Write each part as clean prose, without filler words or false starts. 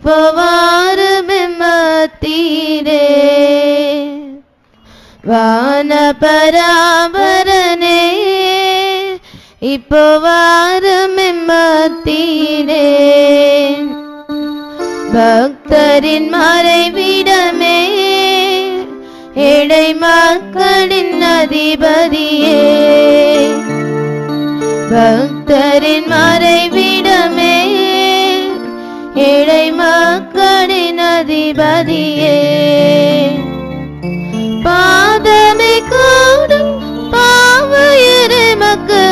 இப்போ வாரும் எம்மத்திலே. வான பராபரனே இப்போ வாரும் எம்மத்திலே. பக்தரின் மறைவிடமே ஏழை மக்களின் அதிபதியே. பக்தரின் மறைவிடமே ஏழை மக்களின் அதிபதியே. பாதமே கூடும் பாவையரே மக்கு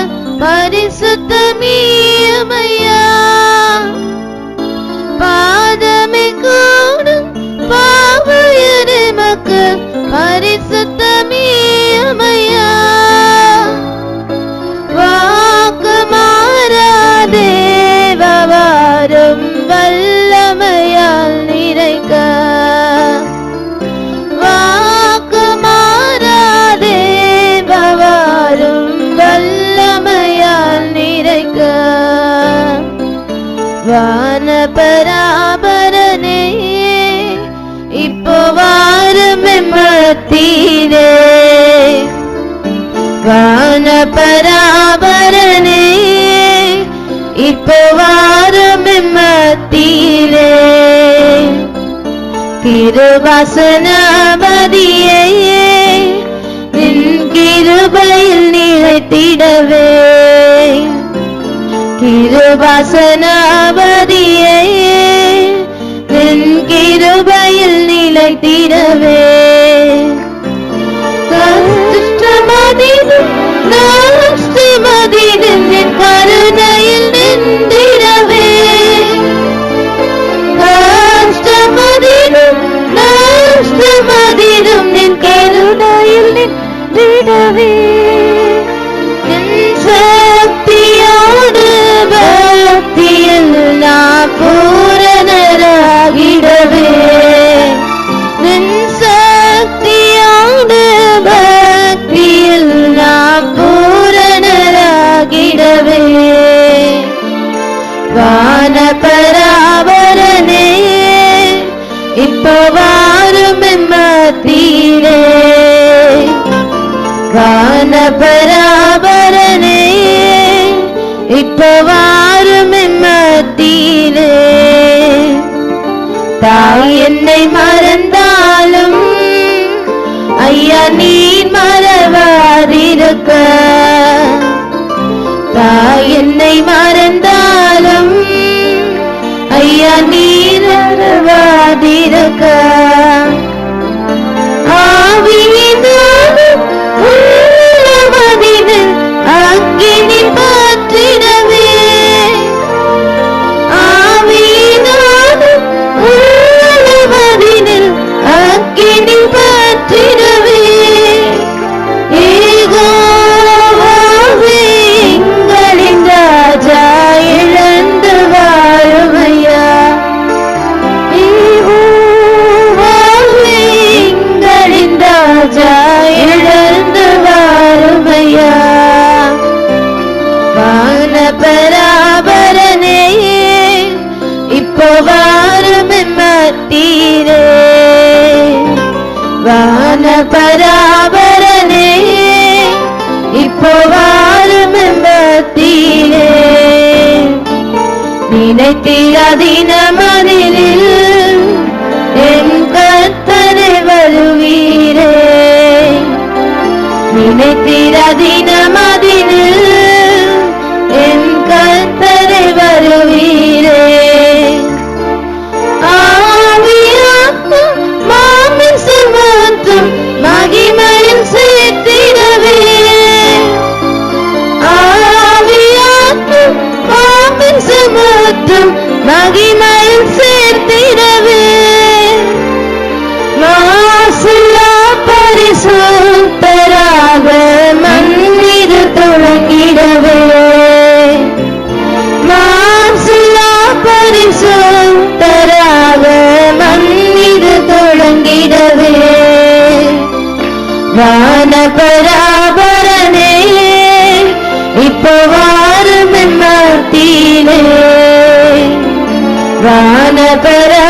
பரிசுத்தமீயமையா. பாதமே கூடும் பாவையரே மக்கு பரிசுத்தமீயமையா. வாக்கு மாறாதே வாரும் வல்லமையால் நிறைக்க. வாக்கு மாறாதே வாரும் வல்லமையால் நிறைக்க. வான பராபரனே இப்போ வாரும் எம்மத்திலே. வான பராபரனே இப்போ வாரும் எம்மத்திலே. கிருபாசனபதியே நின் கிருபையில் நிலைத்திடவே. கிருபாசனபதியே நின் கிருபையில் நிலைத்திடவே. கஷ்டமதிலும் நஷ்டமதிலும் நின் கருணையில் நின்றிடவே. கஷ்டமதிலும் நஷ்டமதிலும் நின் கருணையில் நின்றிடவே. நின் சக்தியோடு பக்தியில் நான் பூரணராகிடவே. நின் சக்தியோடு பக்தியில் நான் பூரணராகிடவே. வான பராபரனே இப்போ வாரும் எம்மத்திலே. வான பராபரனே இப்போ வாரும் எம்மத்திலே. தாய் என்னை மறந்தாலும் ஐயா நீ மறவாதிருக்க. தாய் என்னை மறந்தாலும் ஐயா நீ மறவாதிருக்க. ஆவியினாலும் உள்ளமதினில் அக்கினி பற்றிடவே. ஆவியினாலும் உள்ளமதினில் அக்கினி பற்றிடவே. ஏகோவாவே எங்களின் ராஜா இழந்து வாழுமையா. ஏகோவாவே எங்களின் ராஜா இழந்து வாழுமையா. வான பராபரனே இப்போ வாரும் எம்மத்திலே. வான பராபரனே இப்போ வாரும் எம்மத்திலே. நினைத்திராதீன மதிலில் என் கர்த்தரை வருவீரே. நினைத்திராதீன மதிலில் என் கர்த்தரை வருவீரே. ஆவியாக்கும் மாமிசம் மற்றும் மகிமையில் சேர்த்திடவே. ஆவியாக்கும் மாமிசம் மற்றும் மகிமையில் சேர்த்திடவே. மாசில்லா பரிசுத்தராக மன்னிது தொடங்கிடவே. மாசில்லா பரிசுத்தராக மன்னிது தொடங்கிடவே. வான பராபரனே இப்போ வாரும் எம்மத்திலே. வான பரா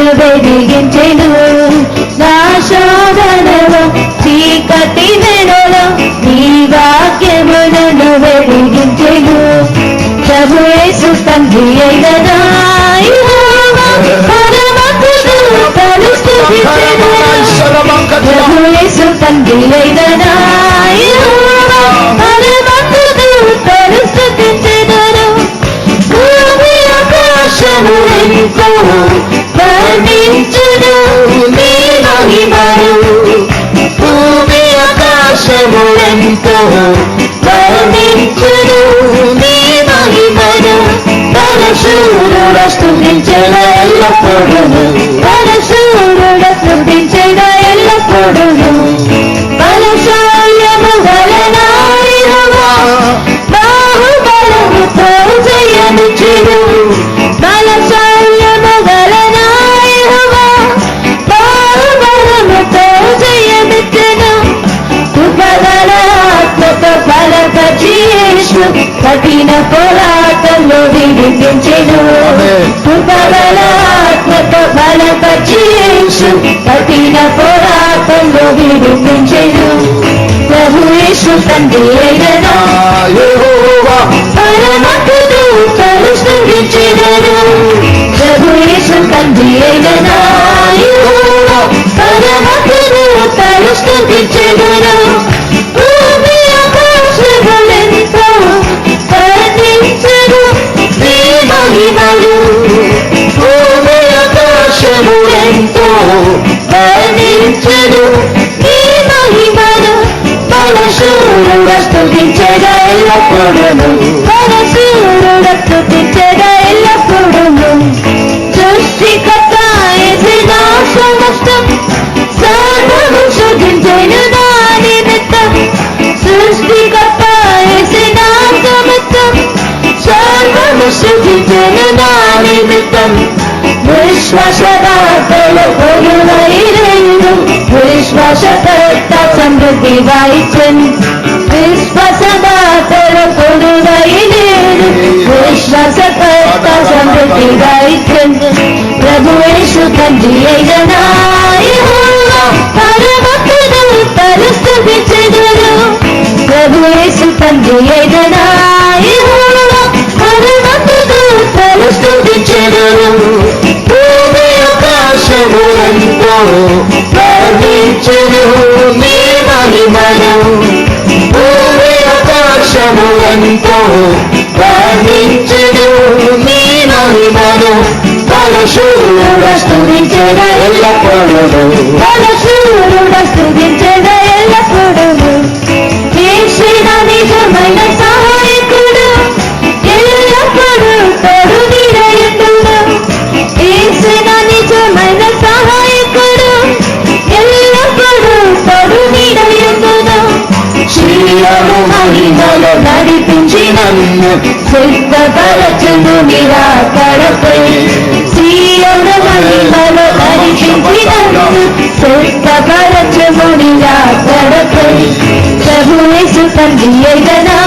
నన్ను వెలిగించెను. నా శోధనలో చీకటి వేళలో నీ వాక్యము నన్ను వెలిగించెను. ప్రభు యేసు తండ్రి అయిన నా యెహోవా పరమకుడు తను స్తుతించెను. ప్రభు యేసు తండ్రి అయిన నా యెహోవా పరమకుడు తను స్తుతించెను. భూమి ఆకాశములెంతో వర్ణించును నీ మహిమను. భూమి ఆకాశములెంతో వర్ణించును నీ మహిమను. పరశూరుడ స్తుతించెద ఎల్లప్పుడును. పరశూరుడ స్తుతించెద ఎల్లప్పుడును. బలశాల్యము గల యెహోవా బాహుబలముతో జయమిచ్చెను. బలశాల్యము గల యెహోవా బాహుబలముతో జయమిచ్చెను. కృపగల ఆత్మతో బలపరిచి యేసు కఠిన పోరాటంలో విడిపించెను. కృపగల ఆత్మతో బలపరిచి యేసు కఠిన పోరాటంలో విడిపించెను. ప్రభు యేసు తండ్రి అయిన నా యెహోవా పరమకుడు తను స్తుతించెను. ప్రభు యేసు తండ్రి అయిన నా యెహోవా పరమకుడు తను స్తుతించెను. భూమి ఆకాశములెంతో వర్ణించెను నీ మహిమను. భూమి ఆకాశములెంతో వర్ణించెను నీ మహిమను. బలశూరుడ స్తుతించెద ఎల్లప్పుడును. బలశూరుడ స్తుతించెద ఎల్లప్పుడును. సృష్టికర్త యేసిన సమస్తం సర్వము స్తుతించెను నా నిమిత్తం. సృష్టికర్త యేసిన సమస్తం సర్వము స్తుతించెను నా నిమిత్తం. విశ్వాసదాతలు పొరులైరేను. విశ్వాసకర్త సమృద్ధిగా ఇచ్చెను. విశ్వాసదాతలు పొరులైరేను. విశ్వాసకర్త సమృద్ధిగా ఇచ్చెను. ప్రభు యేసు తండ్రి అయిన నా యెహోవా పరమకుడు తను స్తుతించెను. ప్రభు యేసు తండ్రి అయిన నా యెహోవా పరమకుడు తను స్తుతించెను. భూమి ఆకాశములెంతో వర్ణించెను నీ మహిమను. భూమి ఆకాశములెంతో వర్ణించెను నీ మహిమను. బలశూరుడ స్తుతించెద ఎల్లప్పుడును. బలశూరుడ స్తుతించెద ఎల్లప్పుడును. యేసిన నిజమైన సహాయకుడు ఎల్లప్పుడూ తోడు నీడయుండును. యేసిన నిజమైన సహాయకుడు ఎల్లప్పుడూ తోడు నీడయుండును. శ్రీయము మహిమలో నడిపించి నన్ను సిద్ధపరచును నిరాకడపై. శ్రీయము మహిమలో నడిపించి నన్ను సిద్ధపరచును నిరాకడపై. ప్రభు యేసు తండ్రి అయిన నా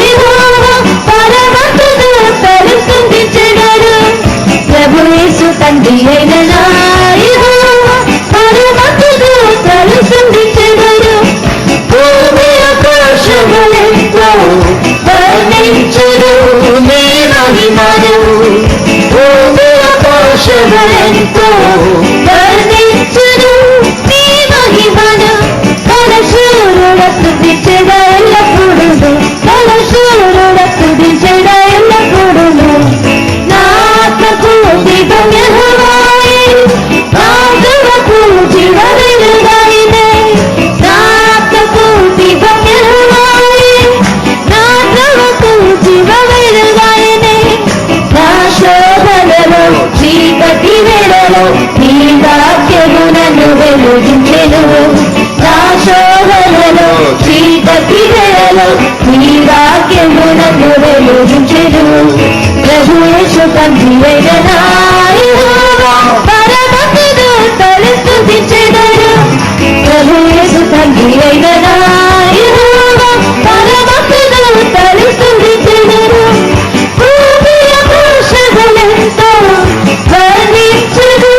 యెహోవా పరమకుడు తను స్తుతించెను. ప్రభు యేసు తండ్రి అయిన నా యెహోవా పరమకుడు తను స్తుతించెను. భూమి ఆకాశములెంతో వర్ణించెను నీ మహిమను. భూమి ఆకాశములెంతో వర్ణించెను నీ మహిమను. బలశూరుడ స్తుతించెద ఎల్లప్పుడును. బలశూరుడ స్తుతించెద ఎల్లప్పుడును. నా ఆత్మకు దీపం యెహోవాయే. నా ఆత్మకు జీవ వెలుగాయనే. నా ఆత్మకు దీపం యెహోవాయే. నా ఆత్మకు జీవ వెలుగాయనే. నా శోధనలో చీకటి వేళలో నీ వాక్యము నన్ను వెలిగించెను. నా శోధనలో చీకటి వేళలో నీ వాక్యము నన్ను వెలిగించెను. ప్రభు యేసు తండ్రి అయిన నా యెహోవా పరమకుడు తను స్తుతించెను. ప్రభు యేసు తండ్రి అయిన నా యెహోవా పరమకుడు తను స్తుతించెను. భూమి ఆకాశములెంతో వర్ణించెను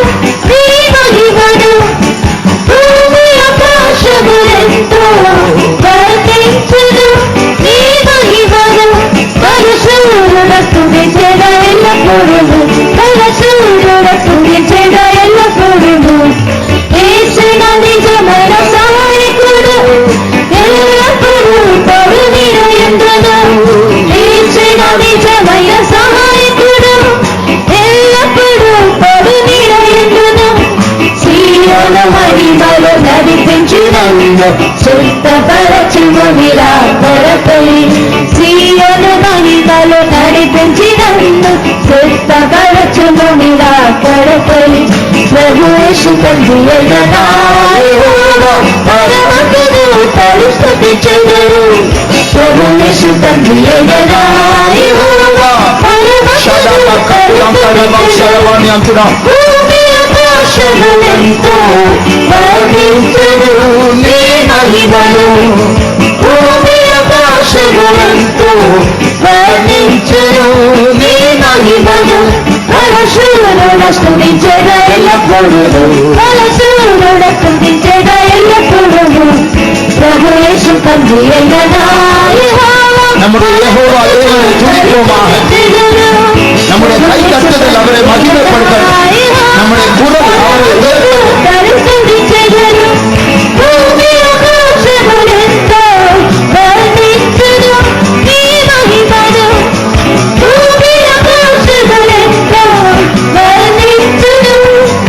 నిరాకడపై సీయోను మహిమలో నడిపించి నన్ను సిద్ధపరచును నిరాకడపై ప్రభు యేసు తండ్రి అయిన నా యెహోవా పరమకుడు పరిస్థితించెదరు ప్రభు యేసు తండ్రి అయిన నా యెహోవా పరమకుడు పరిస్థితించెదరు భూమి ఆకాశములెంతో వర్ణించెను నీ మహిమను భూమి ఆకాశములెంతో వర్ణించెను నీ మహిమను బలశూరుడ స్తుతించెద ఎల్లప్పుడూ బలశూరుడ స్తుతించెద ఎల్లప్పుడూ ప్రభు యేసు తండ్రి అయిన నా యెహోవా நம்முடைய யெகோவா தேவனை துதிப்போமாக. நம்முடைய கை தட்டுதல் அவரை மகிமைப்படுத்த, நம்முடைய குரல் அவரை పరిస్థితించెదరు భూమి ఆకాశములెంతో వర్ణించెను నీ మహిమను భూమి ఆకాశములెంతో వర్ణించెను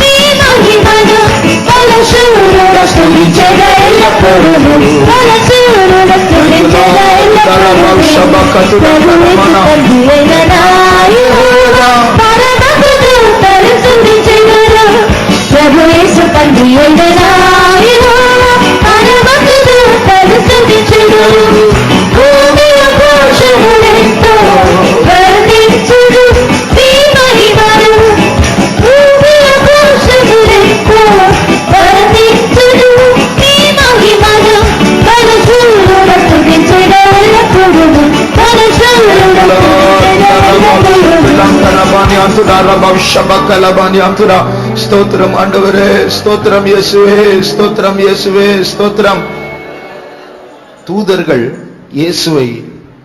నీ మహిమను బలశూరుడ స్తుతించెద ఎల్లప్పుడూ బలశూరుడ స్తుతించెద ఎల్లప్పుడూ ప్రభు యేసు తండ్రి అయిన నా యెహోవా పరమకుడు పరిస్థితించెదరు ప్రభు యేసు తండ్రి అయిన నా యెహోవా పరమకుడు పరిస్థితించెదరు భూమి ఆకాశములెంతో వర్ణించెను నీ మహిమను భూమి ఆకాశములెంతో వర్ణించెను నీ మహిమను బలశూరుడ స్తుతించెద ఎల్లప్పుడూ బలశూరుడ స్తుతించెద ఎల్లప్పుడూ ஸ்தோத்திரம் ஆண்டவரே, ஸ்தோத்திரம் இயேசுவே, ஸ்தோத்திரம் இயேசுவே, ஸ்தோத்திரம். தூதர்கள் இயேசுவை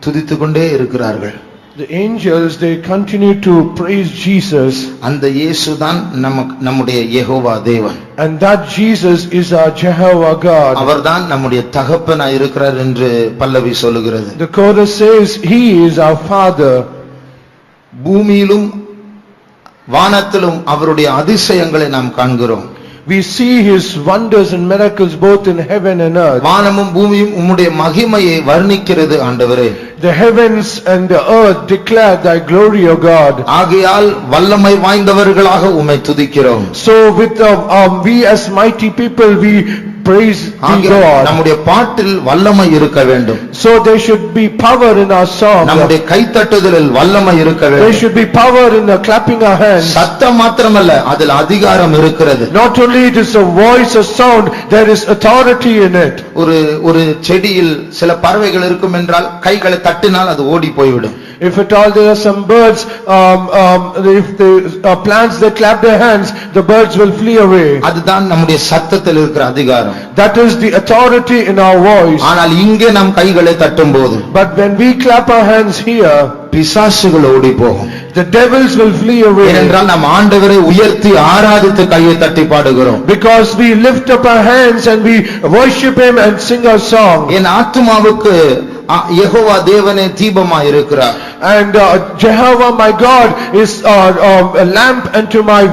துதித்துக் கொண்டே இருக்கிறார்கள். The angels, they continue to praise Jesus. அந்த இயேசுதான் நம்முடைய யெகோவா தேவன். And that Jesus is our Jehovah God. அவர்தான் நம்முடைய தகப்பனாய் இருக்கிறார் என்று பல்லவி சொல்லுகிறது. The chorus says, He is our Father. பூமியிலும் வானத்திலும் அவருடைய அதிசயங்களை நாம் காண்கிறோம். We see His wonders and miracles both in heaven and earth. வானமும் பூமியும் உம்முடைய மகிமையை வர்ணிக்கிறது ஆண்டவரே. The heavens and the earth declare thy glory, O God. ஆகையால் வல்லமை வாய்ந்தவர்களாக உம்மை துதிக்கிறோம். So with we as mighty people, we praise thee, God. நம்முடைய பாட்டில் வல்லமை இருக்க வேண்டும். So there should be power in our song. நம்முடைய கைத்தட்டுதலில் வல்லமை இருக்க There வேண்டும். should be power in the clapping our hands. சத்தம் மாத்திரமல்ல, அதில் அதிகாரம் இருக்கிறது. Not only it is a voice, a sound, there is authority in it. ஒரு செடியில் சில பறவைகள் இருக்கும் என்றால் கைகளை தட்டினால் அது ஓடி போய்விடும். If at all there are some birds, if the plants they clap their hands, the birds will flee away. அதுதான் நம்முடைய சத்தத்தில் இருக்கிற அதிகாரம். That is the authority in our voice. ஆனால் இங்கே நாம் கைகளை தட்டும்போது But when we clap our hands here, பிசாசுகள் ஓடி போகும். the devils will flee away. ஏனென்றால் நாம் ஆண்டவரை உயர்த்தி ஆராதித்து கையை தட்டி பாடுகிறோம். Because we lift up our hands and we worship Him and sing our song. என் ஆத்துமாவுக்கு யெகோவா தேவனே தீபமாய் இருக்கிறார். And Jehovah my God is a lamp unto my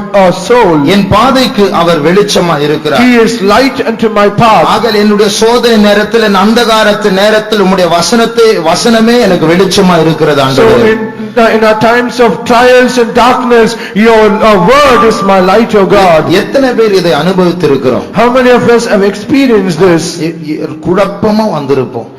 soul. என் பாதைக்கு அவர் வெளிச்சமாய் இருக்கிறார். He is light unto my path. ஆகவே என்னுடைய சோதனை நேரத்தில், என் அந்தகாரத்து நேரத்தில் உம்முடைய வசனமே எனக்கு வெளிச்சமாய் இருக்கிறது So ஆண்டவரே. in our times of trials and darkness, your word is my light, O God. எத்தனை பேர் இதை அனுபவித்திருக்கிறோம்? How many of us have experienced this? குழப்பமா வந்திருப்போம்.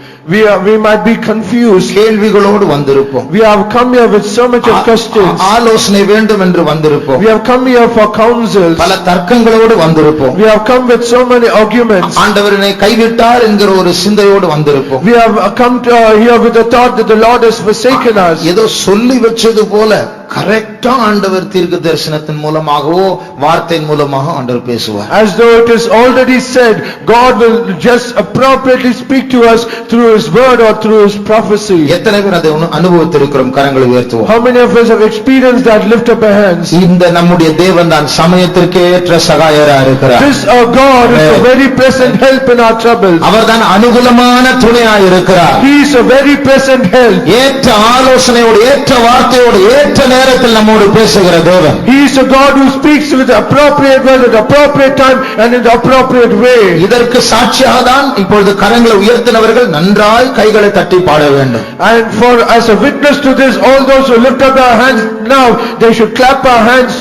We might be confused. கேள்விகளோடு வந்திருப்போம். We have come here with so much of questions. ஆலோசனை வேண்டும் என்று வந்திருப்போம். We have come here for counsels. பல தர்க்கங்களோடு வந்திருப்போம். We have come with so many arguments. ஆண்டவர் என்னை கைவிட்டார் என்கிற ஒரு சிந்தையோடு வந்திருப்போம். We have come here with the thought that the Lord has forsaken us. ஏதோ சொல்லி வச்சது போல கரெக்டா ஆண்டவர் தீர்க்க தரிசனத்தின் மூலமாகவோ வார்த்தையின் மூலமாக ஆண்டவர் பேசுவார். As though it is already said, God will just appropriately speak to us through His word or through His prophecy. எத்தனை பேர் அதை அனுபவித்திருக்கிறோம்? கரங்களை உயர்த்துவோம். How many of us have experienced that? Lift up our hands. இந்த நம்முடைய தேவன் தான் சமயத்திற்கு ஏற்ற சகாயரா இருக்கிறார். This our God is a very present help in our troubles. அவர்தான் அனுகூலமான துணையாய் இருக்கிறார். He is a very present help. ஏற்ற ஆலோசனையோடு, ஏற்ற வார்த்தையோடு, ஏற்ற நேரத்தில் நம்மோடு நம்மோடு பேசுகிற தேவன். He is a God who speaks with the appropriate word at the appropriate time and in the appropriate way. இதற்கு சாட்சியாக தான் இப்பொழுது கரங்களை உயர்த்தினவர்கள் நன்றாய் கைகளை தட்டி பாட வேண்டும். And for as a witness to this, all those who lift up their hands now, they should clap our hands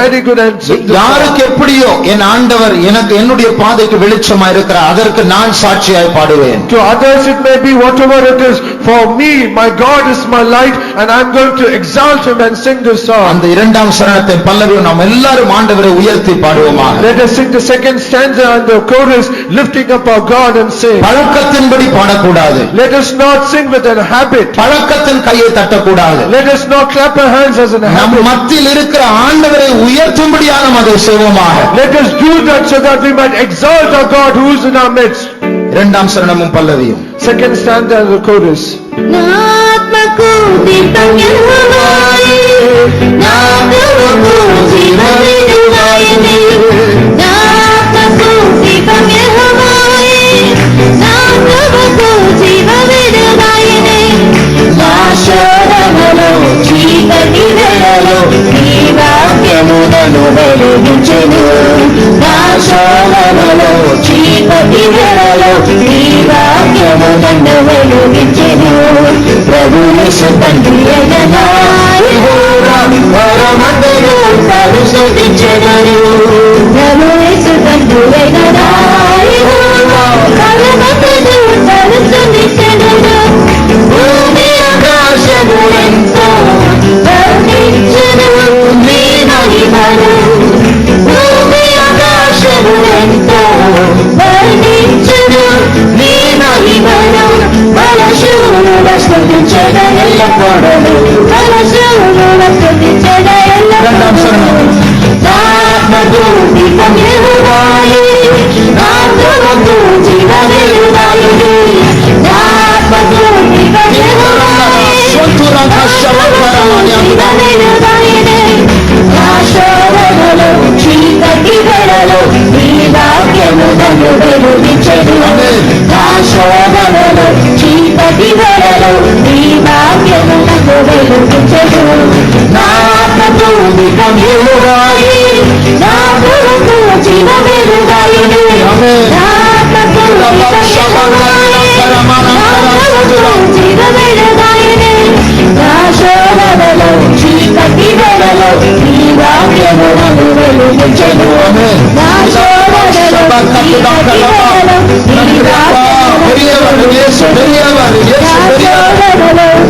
very good and sing the song. யாருக்கு எப்படியோ என் ஆண்டவர் எனக்கு என்னுடைய பாதைக்கு வெளிச்சமா இருக்கிறார், அதற்கு நான் சாட்சியாய் பாடுவேன். To others it may be whatever it is. For me, my God is my light, and I'm going to exalt him and sing this song. அந்த இரண்டாம் சரணத்தை பல்லவியும் நாம் எல்லாரும் ஆண்டவரை உயர்த்தி பாடுவோமாக. Let us sing the second stanza and the chorus, lifting up our God and sing. பழக்கத்தின்படி பாடக்கூடாது. Let us not sing with a habit. பழக்கத்தின் கையை தட்டக்கூடாது. Let us not clap our hands as a நம் habit. மத்தியில் இருக்கிற ஆண்டவரை உயர்த்தும்படியாக நாம் அதை செய்வோமாக. Let us do that so that we might exalt our God who is in our midst. இரண்டாம் சரணமும் பல்லவியும். Second stanza and the chorus. నా ఆత్మకు దీపం యెహోవాయే, నా ప్రభువుకు జీవవెలుగాయనే. నా ఆత్మకు దీపం యెహోవాయే, నా ప్రభువుకు జీవవెలుగాయనే. నా శోధనలో చీకటి వేళలో నీ వాక్యము నన్ను వెలిగించెను. నా శోధనలో చీకటి వేళలో నీ వాక్యము నన్ను వెలిగించెను. ప్రభు యేసు తండ్రి అయిన యెహోవా పరమందులో పరిశుద్ధించెదను. ప్రభు యేసు తండ్రి అయిన యెహోవా పరమందులో పరిశుద్ధించెదను. భూమి ఆకాశములెంతో వర్ణించెను నీ మహిమను. భూమి ఆకాశములెంతో వర్ణించెను నీ మహిమను. బలశూరుల స్తుతించెద ఎల్లప్పుడూ, బలశూరుల స్తుతించెద ఎల్లప్పుడూ. నా ఆత్మకు దీపం యెహోవాయే, నా ప్రభువుకు జీవవెలుగాయనే. నా ఆత్మకు దీపం యెహోవాయే, నా ప్రభువుకు జీవవెలుగాయనే. నా శోధనలో చీకటి వేళలో నీ వాక్యము నన్ను వెలిగించెను. నా శోధనలో చీకటి వేళలో నీ వాక్యము నన్ను వెలిగించెను. నా ఆత్మకు దీపం యెహోవాయే, నా ప్రభువుకు జీవవెలుగాయనే. నా ఆత్మకు దీపం యెహోవాయే, నా ప్రభువుకు జీవవెలుగాయనే. నా శోధనలో చీకటి వేళలో నీ వాక్యము నన్ను వెలిగించెను. నా శోధనలో చీకటి వేళలో నీ వాక్యము பெரியவர் இயேசு, பெரியவர் இயேసు, பெரியவர்.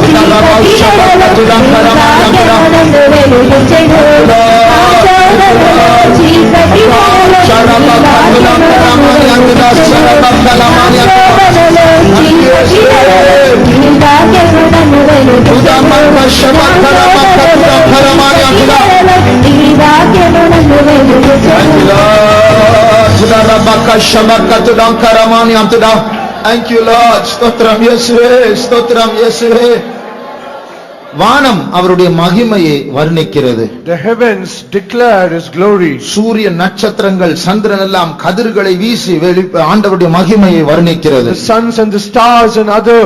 Thank you Lord. ஸ்தோத்திரம் இயேசுவே, ஸ்தோத்திரம் இயேசுவே. வானம் அவருடைய மகிமையை வர்ணிக்கிறது. The heavens declare his glory. சூரிய நட்சத்திரங்கள் சந்திரன் எல்லாம் கதிர்களை வீசி ஆண்டவருடைய மகிமையை வர்ணிக்கிறது. The suns and the stars and other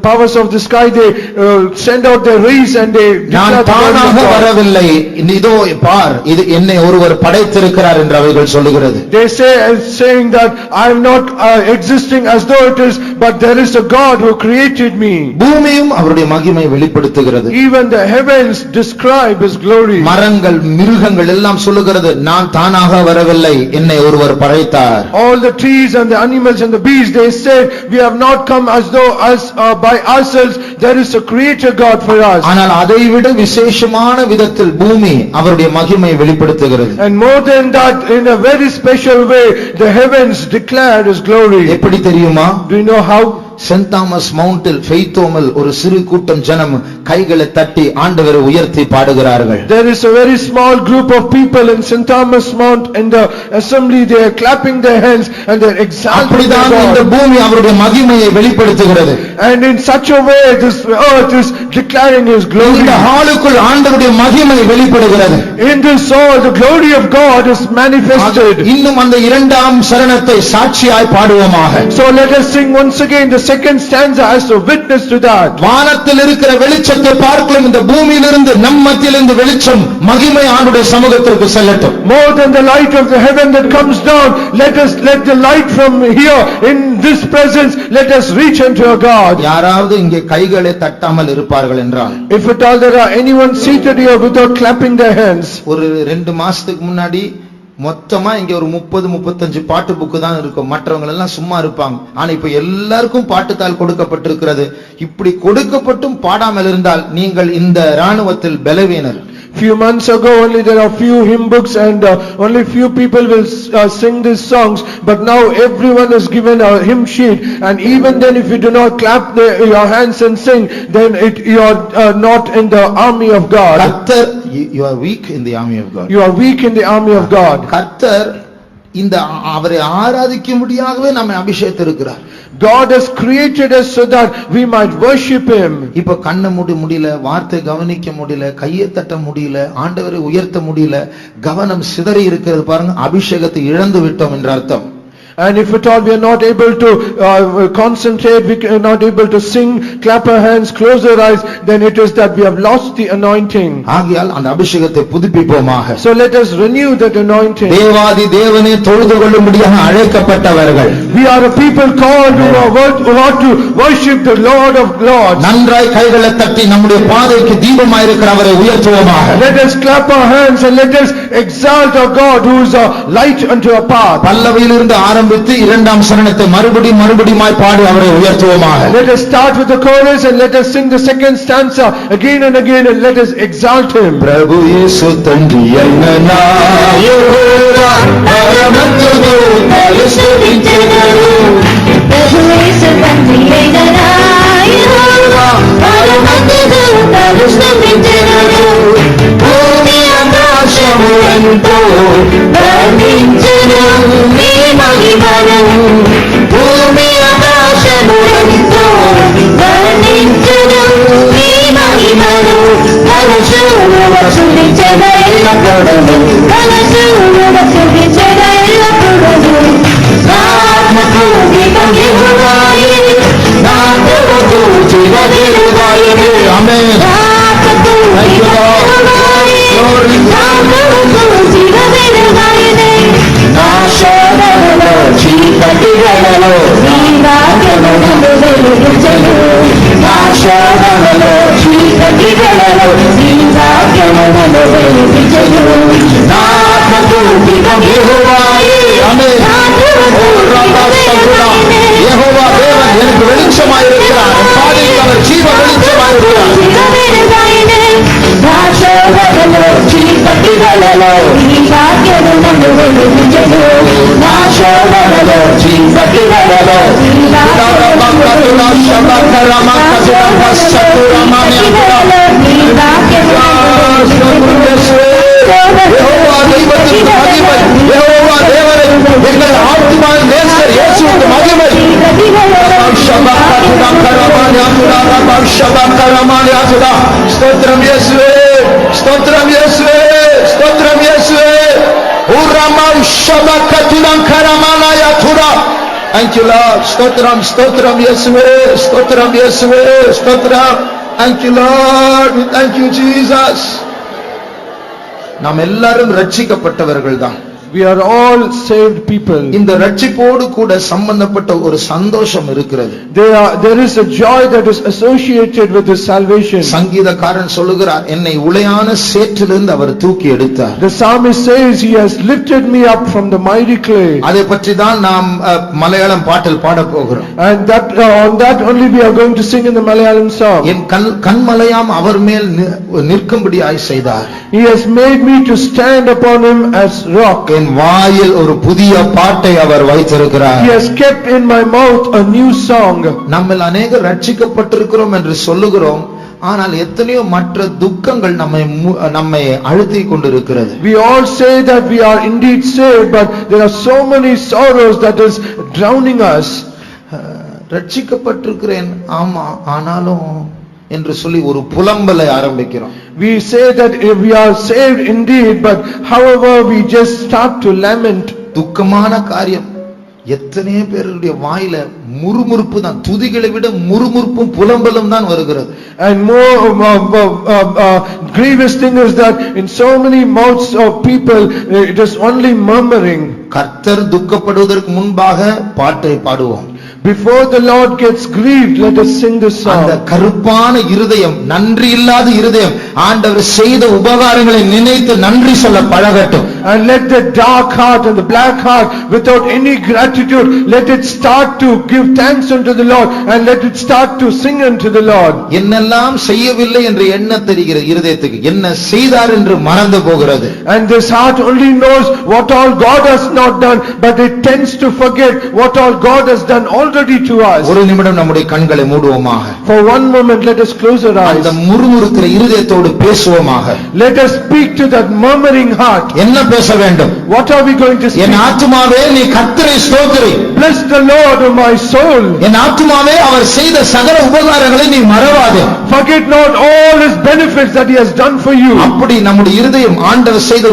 powers of the sky, they send out their rays and they நான் declare the glory தானாக of God. வரவில்லை, இதோ பார் இது என்னை ஒருவர் படைத்திருக்கிறார் என்று அவைகள் சொல்லுகிறது. They say, saying that I am not existing as though it is, but there is a God who created me. பூமியும் அவருடைய மகிமை வெளிப்படுத்துகிறது. Even the heavens describe his glory. மரங்கள் மிருகங்கள் எல்லாம் சொல்லுகிறது, நான் தானாக வரவில்லை, என்னை ஒருவர் படைத்தார். All the trees and the animals and the beasts, they say, we have not come as though us by ourselves, there is a creator God for us. ஆனால் அதைவிட விசேஷமான விதத்தில் பூமி அவருடைய மகிமை வெளிப்படுத்துகிறது. And more than that, in a very special way, the heavens declare his glory. எப்படி தெரியுமா? Do you know how? Saint Thomas மவுண்டில் ஃபெய்த்தோமல் ஒரு சிறு கூட்டம் ஜனம் கைகளை தட்டி ஆண்டவரை உயர்த்தி பாடுகிறார்கள். There is a very small group of people in St. Thomas Mount in the assembly, they are clapping their hands and they are exalting அப்படிதான் இந்த God. பூமி அவருடைய மகிமையை வெளிப்படுத்துகிறது. And in such a way this earth is declaring his glory. இந்த ஹாலுக்குள் ஆண்டவருடைய மகிமை வெளிப்படுகிறது. In this hall the glory of God is manifested. இன்னும் அந்த இரண்டாம் சரணத்தை சாட்சியாய் பாடுவோமாக. So let us sing once again the second stanza has to witness to that. வானத்தில் இருக்கிற வெளிச்சத்தை பார்க்கலாம் இந்த பூமியிலிருந்து நம் மத்தியிலிருந்து வெளிச்சம் மகிமை ஆண்டுடைய சமூகத்திற்கு செல்லட்டும். More than the light of the heaven that comes down, let the light from here in this presence, let us reach unto our God. யாராவது இங்கே கைகளை தட்டாமல் இருப்பார்கள் என்றால், If at all there are anyone seated here without clapping their hands, ஒரு 2 மாசத்துக்கு முன்னாடி மொத்தமா இங்க ஒரு 30-35 பாட்டு புக்கு தான் இருக்கும், மற்றவங்க எல்லாம் சும்மா இருப்பாங்க. ஆனா இப்ப எல்லாருக்கும் பாட்டுத்தாள் கொடுக்கப்பட்டிருக்கிறது. இப்படி கொடுக்கப்பட்டும் பாடாமல் இருந்தால் நீங்கள் இந்த ராணுவத்தில் பலவீனர். Few months ago only there are few hymn books and only few people will sing these songs, but now everyone is given a hymn sheet, and even then if you do not clap your hands and sing, then you are not in the army of God. கர்த்தர், you are weak in the army of God. You are weak in the army of God. கர்த்தர் இந்த அவரை ஆராதிக்கும்படியாகவே நம்மை அபிஷேகித்திருக்கிறார். God has created us so that we might worship him. இப்ப கண்ண மூடி முடியல, வார்த்தை கவனிக்க முடியல, கையை தட்ட முடியல, ஆண்டவரை உயர்த்த முடியல, கவனம் சிதறி இருக்கிறது பாருங்க, அபிஷேகத்தை இழந்து விட்டோம் என்ற அர்த்தம். And if at all we are not able to concentrate, we are not able to sing, clap our hands, close our eyes, then it is that we have lost the anointing. ஆகையால் அந்த அபிஷேகத்தை புதுப்பிப்போமாக. So let us renew that anointing. தேவாதி தேவனை தொழுது கொள்ளும்படியாக அழைக்கப்பட்டவர்கள். We are a people called who are to worship the Lord of Lords. நன்றாய் கைகளை தட்டி நம்முடைய பாதைக்கு தீபமாய் இருக்கிற அவரை உயர்த்துவோமாக. Let us clap our hands and let us exalt our God who is a light unto our path. பல்லவியிலிருந்து ஆரம்பித்து இரண்டாம் சரணத்தை மறுபடியுமாய் பாடி அவரை உயர்த்துவோமாக. Let us start with the chorus and let us sing the second stanza again and again and let us exalt him. பிரபு இயேசு தந்தி என்னனா யெகோவா பரமத்துது பரிசுத்தரு. பிரபு இயேசு தந்தி என்னனா யெகோவா பரமத்துது பரிசுத்தரு. பூமி ஆகாசము ఎంతో వర్ణించును నీ మహిమను. భూమి ఆకాశము ఎంతో వర్ణించును నీ మహిమను. కలశును వసులించెద ఎల్లప్పుడును, కలశును వసులించెద ఎల్లప్పుడును. ఆత్మకు దీపం యెహోవాయే, ఆత్మకు జీవం యెహోవాయే. ఆమేన్. ఆత్మకు దీపం యెహోవాయే, ఆత్మకు జీవం యెహోవాయే. నా శోధనలో చీకటిలలో నీ వాక్యము నన్ను వెలిగించెను. నా శోధనలో చీకటిలలో నీ వాక్యము నన్ను వెలిగించెను. నా ఆత్మకు దీపం యెహోవాయే, ஆமென். ఆత్మకు దీపం యెహోవాయే. யெகோவா தேவன் எனக்கு வெளிச்சமாய் இருக்கிறார், பாதைக்கு அவர் ஜீவ வெளிச்சமாய் இருக்கிறார். జీవం యెహోవాయే. నా శోధనలో చీకటిలలో నీ వాక్యము నన్ను వెలిగించెను. నా శోధనలో చీకటిలలో నీ వాక్యము నన్ను யெகோவா தெய்வத்திற்கு மகிமை, யெகோவா தேவனை எங்கள் ஆத்துமாவின் நேசர் இயேசுவுக்கு மகிமை. ஸ்தோத்திரம் இயேசுவே, ஸ்தோத்திரம் இயேசுவே, ஸ்தோத்திரம் இயேசுவே. Thank you Lord. ஸ்தோத்திரம், ஸ்தோத்திரம் இயேசுவே, ஸ்தோத்திரம் இயேசுவே, ஸ்தோத்திரம். Thank you Lord. We thank you Jesus. நாம் எல்லாரும் ரட்சிக்கப்பட்டவர்கள் தான். We are all saved people. இந்த ரட்சிப்போடு கூட சம்பந்தப்பட்ட ஒரு சந்தோஷம் இருக்கிறது. There is a joy that is associated with this salvation. சங்கீதக்காரன் சொல்லுகிறார், என்னை உளையான சேற்றிலிருந்து அவர் தூக்கி எடுத்தார். The psalmist says he has lifted me up from the mighty clay. அதை பற்றி தான் நாம் மலையாளம் பாட்டில் பாட போகிறோம். And on that only we are going to sing in the Malayalam song. என் கண்மலையாம் அவர் மேல் நிற்கும்படியாய் செய்தார். He has made me to stand upon him as rock. என் வாயில் ஒரு புதிய பாட்டை அவர் வைத்திருக்கிறார். He has kept in my mouth a new song. நம்மில் அநேகர் ரட்சிக்கப்பட்டிருக்கிறோம் என்று சொல்லுகிறோம், ஆனால் எத்தனையோ மற்ற துக்கங்கள் நம்மை அழுத்திக் கொண்டிருக்கிறது. We all say that we are indeed saved, but there are so many sorrows that is drowning us. ரட்சிக்கப்பட்டிருக்கிறேன் ஆமா, ஆனாலும் என்று சொல்லி ஒரு புலம்பலை ஆரம்பிக்கிறோம். We say that we are saved indeed, but however we just start to lament. துக்கமான காரியம். எத்தனையோ பேருடைய வாயில முறுமுறுப்பு தான், துதிகளை விட முறுமுறுப்பும் புலம்பலும் தான் வருகிறது. And more grievous thing is that in so many mouths of people it is only murmuring. கர்த்தர் துக்கப்படுவதற்கு முன்பாக பாட்டை பாடுவோம். Before the Lord gets grieved, let us sing this அந்த song. கருப்பான இருதயம், நன்றி இல்லாத இருதயம் ஆண்டவர் செய்த உபகாரங்களை நினைத்து நன்றி சொல்ல பழகட்டும். And let the dark heart and the black heart without any gratitude, let it start to give thanks unto the Lord and let it start to sing unto the Lord. என்னெல்லாம் செய்யவில்லை என்று எண்ண தெரிகிறது இருதயத்துக்கு, என்ன செய்தார் என்று மறந்து போகிறது. And this heart only knows what all God has not done, but it tends to forget what all God has done already to us. ஒரு நிமிடம் நம்முடைய கண்களை மூடுவோமாக. For one moment let us close our eyes. அந்த முறுமுறுக்கிற இருதயத்தோடு பேசுவோமாக. Let us speak to that murmuring heart. என்ன பேச வேண்டும்? What are we going to speak? என் ஆத்துமாவே நீ கர்த்தரை ஸ்தோத்திரி. Bless the Lord, O my soul. என் ஆத்துமாவே அவர் செய்த சகல உபகாரங்களை நீ மறவாதே. Forget not all his benefits that he has done for you. அப்படி நம்முடைய இருதயம் ஆண்டவர் செய்த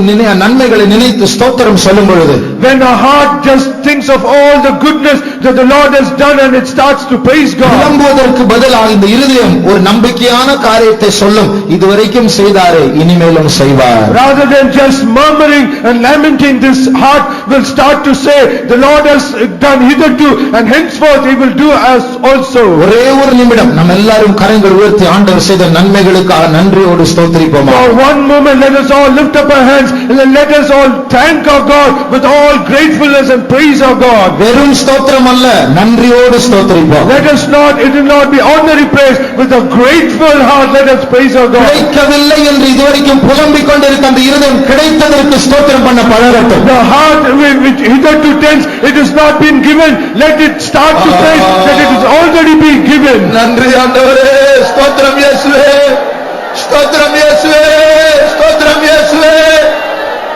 நன்மைகளை நினைத்து ஸ்தோத்திரம் சொல்லும் பொழுது, When our heart just thinks of all the goodness that the Lord has done and it starts to praise God. புலம்புவதற்கு பதிலாக இந்த இருதயம் ஒரு நம்பிக்கையான காரியத்தை சொல்லும், இதுவரைக்கும் செய்தாரே இனிமேலும் செய்வார். Rather than just murmuring and lamenting, this heart will start to say, the Lord has done hitherto and henceforth he will do as also. ஒரே ஒரு நிமிடம் நம்ம எல்லாரும் கரங்கள் உயர்த்தி ஆண்டவர் செய்த நன்மைகளுக்காக நன்றியோடு ஸ்தோத்திரிப்போமா. For one moment let us all lift up our hands and then let us all thank our God with all gratefulness and praise our God. வெறும் ஸ்தோத்திரம் அல்ல, நன்றியோடு ஸ்தோத்திரிப்போம். Let us not, it will not be ordinary praise, with a grateful heart let us praise our God. கிடைக்கவில்லை என்று இதுவரைக்கும் புலம்பிக் கொண்டிருக்க அந்த இருதயம் கிடைத்ததற்கு ஸ்தோத்திரம் பண்ண பழகட்டும். The heart which hitherto tends, it has not been given, let it start to praise that it has already been given. நன்றி ஆண்டவரே, ஸ்தோத்திரம் இயேசுவே, ஸ்தோத்திரம் இயேசுவே, ஸ்தோத்திரம் இயேசுவே,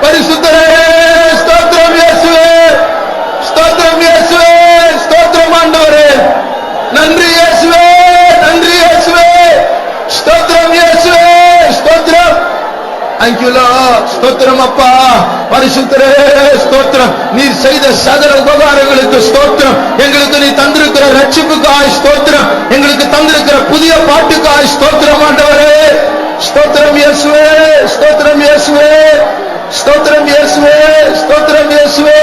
பரிசுத்தரே, ஸ்தோத்திரம் இயேசுவே, ஸ்தோத்திரம் இயேசுவே, ஸ்தோத்திரம் ஆண்டவரே, நன்றி இயேசுவே, நன்றி இயேசுவே, ஸ்தோத்திரம் இயேசுவே, ஸ்தோத்திரம். Thank you Lord, ஸ்தோத்திரம் அப்பா, பரிசுத்தரே ஸ்தோத்திரம். நீர் செய்த சகல உபகாரங்களுக்கு ஸ்தோத்திரம். எங்களுக்கு நீ தந்திருக்கிற ரட்சிப்புக்காய் ஸ்தோத்திரம். எங்களுக்கு தந்திருக்கிற புதிய பாட்டுக்காய் ஸ்தோத்திரம் ஆண்டவரே. ஸ்தோத்திரம் இயேசுவே, ஸ்தோத்திரம் இயேசுவே, ஸ்தோத்திரம் இயேசுவே, ஸ்தோத்திரம் இயேசுவே.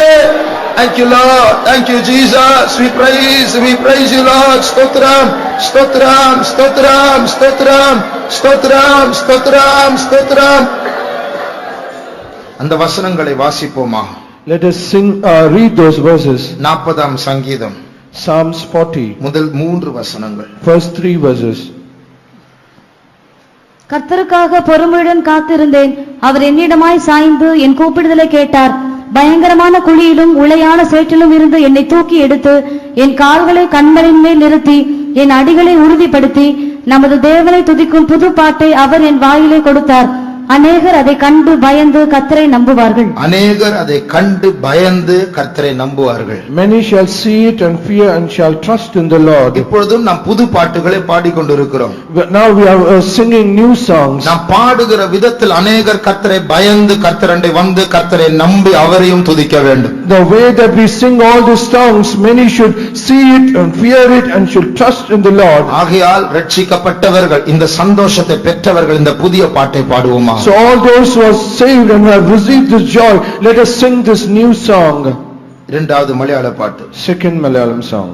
Thank you Lord, thank you Jesus, we praise you Lord. ஸ்தோத்திரம், ஸ்தோத்திரம், ஸ்தோத்திரம், ஸ்தோத்திரம், ஸ்தோத்திரம், ஸ்தோத்திரம், ஸ்தோத்திரம். அந்த வசனங்களை வாசிப்போமா. Let us sing, read those verses. 40ஆம் சங்கீதம், Psalms 40, முதல் 3 வசனங்கள். first 3 verses. கர்த்தருக்காக பொறுமையுடன் காத்திருந்தேன், அவர் என்னிடமாய் சாய்ந்து என் கூப்பிடுதலை கேட்டார். பயங்கரமான குழியிலும் உளையான சேற்றிலும் இருந்து என்னை தூக்கி எடுத்து என் கால்களை கண்மலையின் மேல் நிறுத்தி என் அடிகளை உறுதிப்படுத்தி நமது தேவனை துதிக்கும் புது பாட்டை அவர் என் வாயிலே கொடுத்தார். அநேகர் அதை கண்டு பயந்து கர்த்தரை நம்புவார்கள். அநேகர் அதை கண்டு பயந்து கர்த்தரை நம்புவார்கள். Many shall see it and fear and shall trust in the Lord. இப்பொழுதும் நாம் புது பாட்டுகளை பாடிக்கொண்டிருக்கிறோம். Now we are singing new songs. நாம் பாடுகிற விதத்தில் அநேகர் கர்த்தரை பயந்து கர்த்தரண்டை வந்து கர்த்தரை நம்பி அவரையும் துதிக்க வேண்டும். The way that we sing all these songs, many should see it and fear it and should trust in the Lord. ஆகையால் ரட்சிக்கப்பட்டவர்கள், இந்த சந்தோஷத்தை பெற்றவர்கள் இந்த புதிய பாட்டை பாடுவோமா. So all those who are saved and who have received this joy, let us sing this new song. இரண்டாவது மலையாள பாட்டு, Second Malayalam song.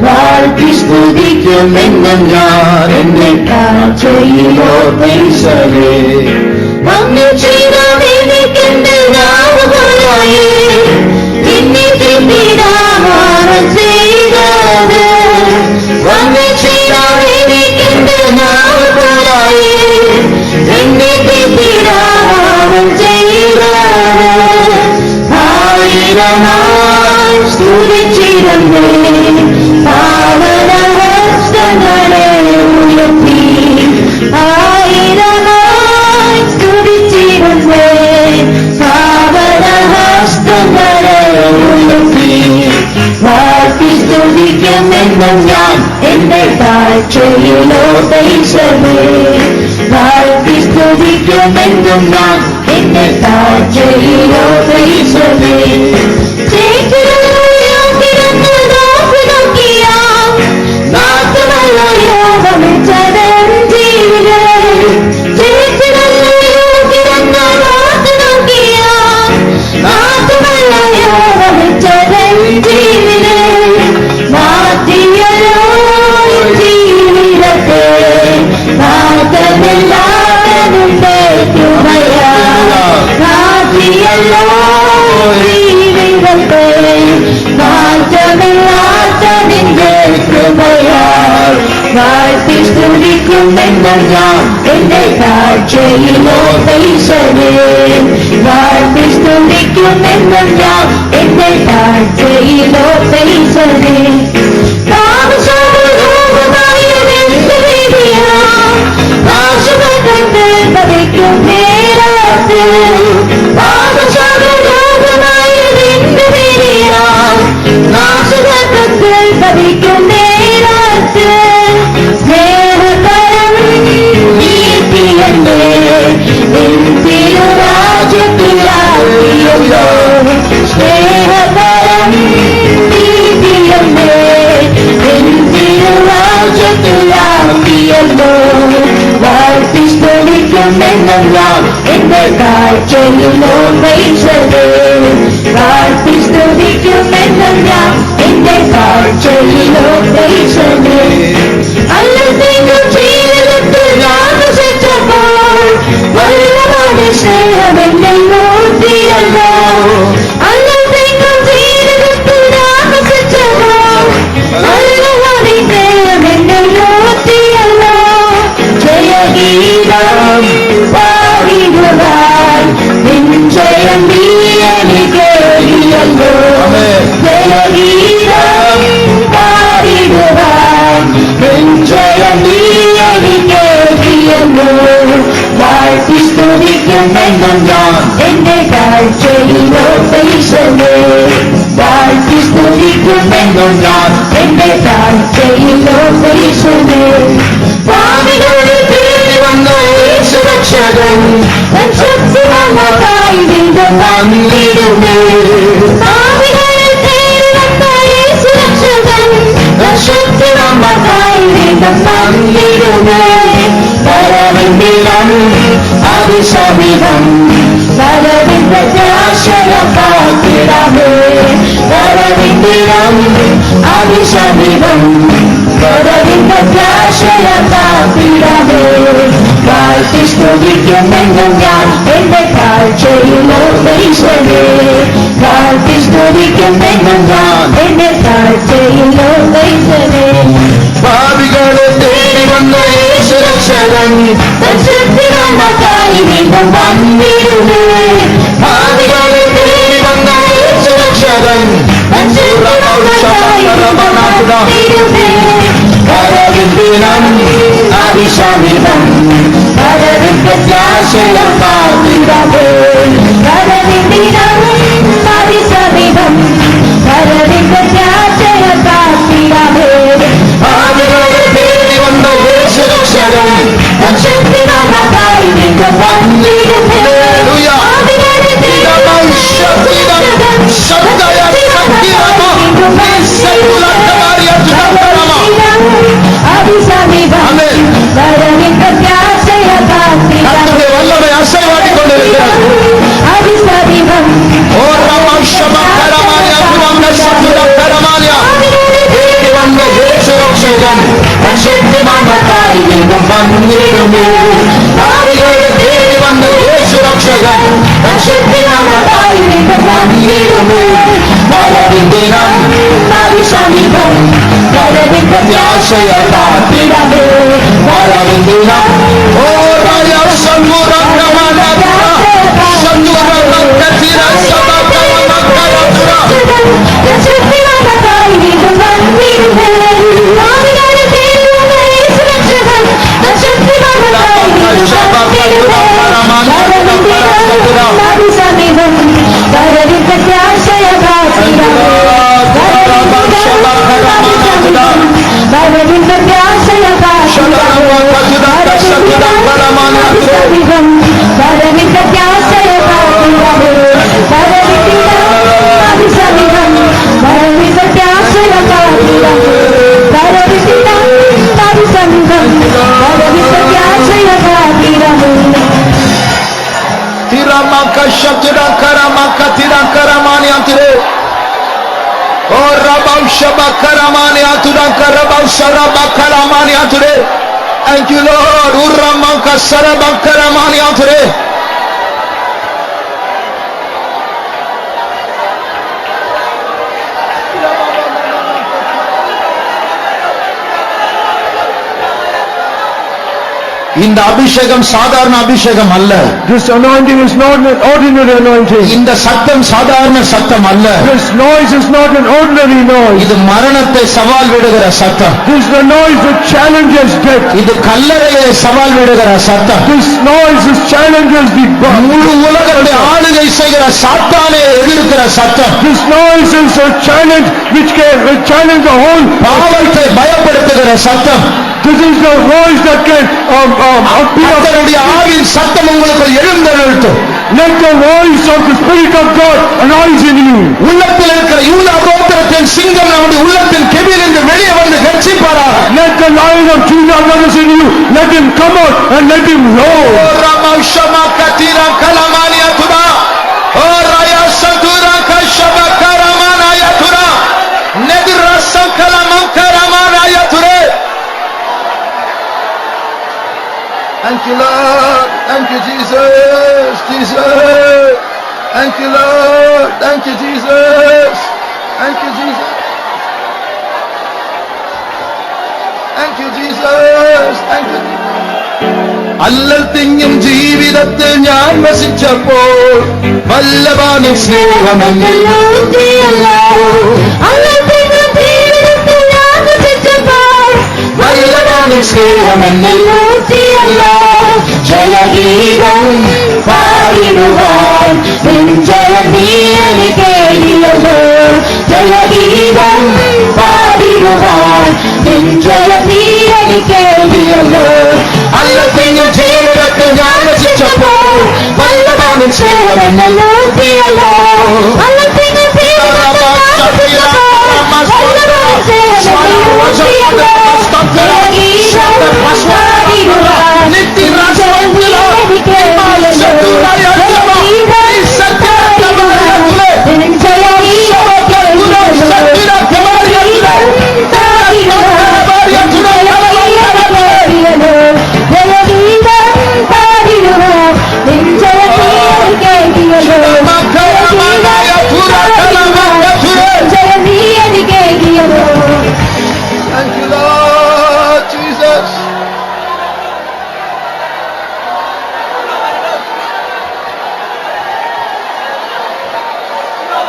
வாழ்த்தி ஸ்துதிக்கும் என்னும் ஞான் என்னை காட்சியிலோ பேசவே நம்மை செய்தவனுக்கென்று நாவுகளாயே என்னை திரும்பிடாமல் செய்தது நம்மை செய்தவனுக்கென்று நாவுகளாயே സ്തുതിക്കുമെന്നും ഞാൻ എന്റെ താഴ്ചയിലോ പൈസമേ. വാഴ്ത്തി സ്തുതിക്കുമെന്നും ഞാൻ എന്റെ താഴ്ചയിലോ പൈസമേ. വാഴ്ത്തി സ്തുതിക്കുമെന്നും ഞാൻ എന്റെ താഴ്ചയിലോ പൈസമേ. വാഴ്ത്തി സ്തുതിക്കുമെന്നും ഞാൻ എന്റെ താഴ്ചയിലോ പൈസമേ. വാഴ്ത്തി സ്തുതിക്കുമെന്നും ഞാൻ എന്റെ താഴ്ചയിലോ പൈസമേ. വാഴ്ത്തി സ്തുതിക്കുമെന്നും ഞാൻ എന്റെ താഴ്ചയിലോ പൈസമേ. അല്ലതെങ്കിലും ജീവിതത്തിൽ ഞാൻ വസിച്ചപ്പോൾ വല്ലവരുടെ സ്നേഹമെന്നെ മൂർത്തിയല്ലോ. അല്ലതെങ്കിലും ജീവിതത്തിൽ ഞാൻ വസിച്ചപ്പോൾ വല്ലവരുടെ സ്നേഹമെന്നെ മൂർത്തിയല്ലോ. ജയഗീതം പാടിടുവാൻ നിൻ ജയം നീ എനിക്കേകിയല്ലോ. ജയഗീതം പാടിടുവാൻ നിൻ ജയം നീ എനിക്കേകിയല്ലോ. വാഴ്ത്തി സ്തുതിക്കുമെന്നും ഞാൻ എന്റെ താഴ്ചയിലോ പൈസമേ. വാഴ്ത്തി സ്തുതിക്കുമെന്നും ഞാൻ എന്റെ താഴ്ചയിലോ പൈസമേ. പാപികളുടെ തേടി വന്ന യേശുരക്ഷകൻ തൻ ശക്തിമാനായി വീണ്ടും വന്നിടുമേ. പാപികളെ തേടി വന്ന യേശുരക്ഷകൻ തൻ ശക്തിമാനായി വീണ്ടും വന്നിടുമേ. പരവിന്ദിരം അതിസമീപം പരവിന്ദ പ്രത്യാശയം കാത്തിടമേ. പരവിന്ദിരം അതിസമീപം പരവിന്ദ പ്രത്യാശയം കാത്തിടമേ. വാഴ്ത്തി സ്തുതിക്കുമെന്നും ഞാൻ എന്റെ താഴ്ചയിലോ പൈസമേ. വാഴ്ത്തി സ്തുതിക്കുമെന്നും ഞാൻ എന്റെ താഴ്ചയിലോ പൈസമേ. പാപികളെ തേടി വന്ന യേശുരക്ഷകൻ തൻ ശക്തിമാനായി വീണ്ടും വന്നിടുമേ. പാപികളെ തേടി വന്ന യേശുരക്ഷകൻ തൻ ശക്തിമാനായി വന്നിടുമേ. പരവിന്ദിരം അതിസമീപം പരവിന്ദ പ്രത്യാശയം കാത്തിടമേ. പരവിന്ദിരം അതിസമീപം പരവിന്ദ പ്രത്യാശയം കാത്തിടമേ. പാപികളെ തേടി വന്ന യേശുരക്ഷകൻ തൻ ശക്തിമാനായി വീണ്ടും വന്നിടുമേ. പാപികളെ തേടി വന്ന യേശുരക്ഷകൻ അതിസമീപം പരവിന്ദ പ്രത്യാശയം കാത്തിടമേ. അതിസമീപം ശക്തിമാനായി വീണ്ടും വന്നിടുമേ. പാപികളെ തേടി വന്ന യേശുരക്ഷകൻ തൻ ശക്തിമാനായി വീണ്ടും വന്നിടുമേ. പരവിന്ദിരം അതിസമീപം പരവിന്ദ പ്രത്യാശയം കാത്തിടമേ. പരവിന്ദിരം സമീപം சமீபம் பரவிட்ட தியாசைய பாத்திரமே பரவிட்டிடம் அது சமீபம் பரவிட்ட தியாசைய பாத்திரமே பரவிட்டிடம் அது சமீபம் பரவிட்ட தியாசைய பாத்திரமே Tiramaka Shatira Karamaka Tirankaramani Antire. Oh Rabau Shabakaramani Aturankarabau Sarabakaramani Antire. Thank you Lord. Uramaka Sarabakaramani Antire. இந்த அபிஷேகம் சாதாரண அபிஷேகம் அல்ல. This anointing is not an ordinary anointing. இந்த சத்தம் சாதாரண சத்தம் அல்ல. This noise is not an ordinary noise. இது மரணத்தை சவால் விடுகிற சத்தம். This is the noise that challenges death. இது கல்லறையை சவால் விடுகிற சத்தம். This noise is challenges the முழு உலகத்தை ஆளுகை செய்கிற சாத்தானை எதிர்க்கிற சத்தம். This noise is a challenge which can challenge the whole. பாவத்தை பயப்படுத்துகிற சத்தம். This is the voice that can கர்த்தருடைய ஆவியின் சத்தம் உங்களுக்குள் எழுந்தருளட்டும். Let the voice of the Spirit of God arise in you. உள்ளத்தில் இருக்கிற யூதா கோத்திரத்தின் சிங்கம் நம்முடைய உள்ளத்தின் கெபிலிருந்து வெளியே வந்து கர்ஜிப்பாராக. Let the lion of Judah arise in you. Let him come out and let him roar. O ரமௌஷமா கதிரா கலமானியா Tura. O Raya Chadoora கஷபா கரமானாயா Tura. நெதிரா சகலமம் கரமானாயா துரே. Thank you Lord. Thank you Jesus. Jesus. Thank you Lord. Thank you Jesus. Thank you Jesus. Thank you Jesus. Thank you. അല്ലൽ തിങ്ങും ജീവിതത്തിൽ ഞാൻ വസിച്ചപ്പോൾ വല്ലഭാനിൻ സ്നേഹമെന്നല്ലോ വല്ലഭാനിൻ സ്നേഹമെന്നല്ലോ ജയഗീതം പാടിടുവാൻ ജയനീയനി കേളിയല്ലോ ജയഗീതം പാടിടുവാൻ ജയനീയനി കേളിയല്ലോ അല്ലത്തിനും ജീവിതത്തിൽ ഞാൻ വസിച്ചപ്പോൾ വല്ലഭാനിൻ സ്നേഹമെന്നല്ലോ അല്ലത്തിനും ജീവിതത്തിൽ ഞാൻ Thank you Lord Jesus.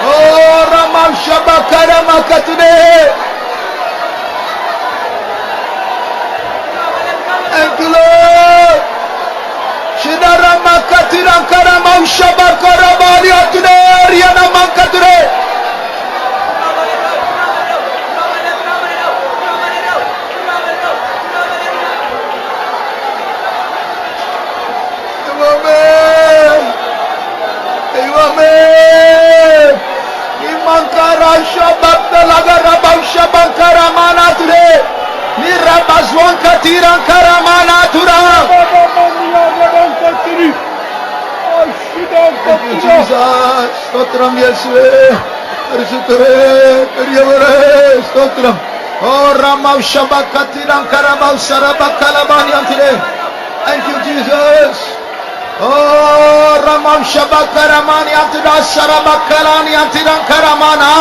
Oh Ramam Shabakaramakature. Thank you Lord. Shidaramakatirankaramam Shabakaramaniature Riyanamakature. ஸ்தோத்திரம் இயேசுவே பரிசுத்தரே பெரியவரே ஸ்தோத்திரம் ஓ ரமௌ ஷபகதிரம் கரமௌ சரபகலபானியந்திரே Thank you Jesus. Oh Ramam Shabakaramani Antira Sarabakalani Antiran Karamana.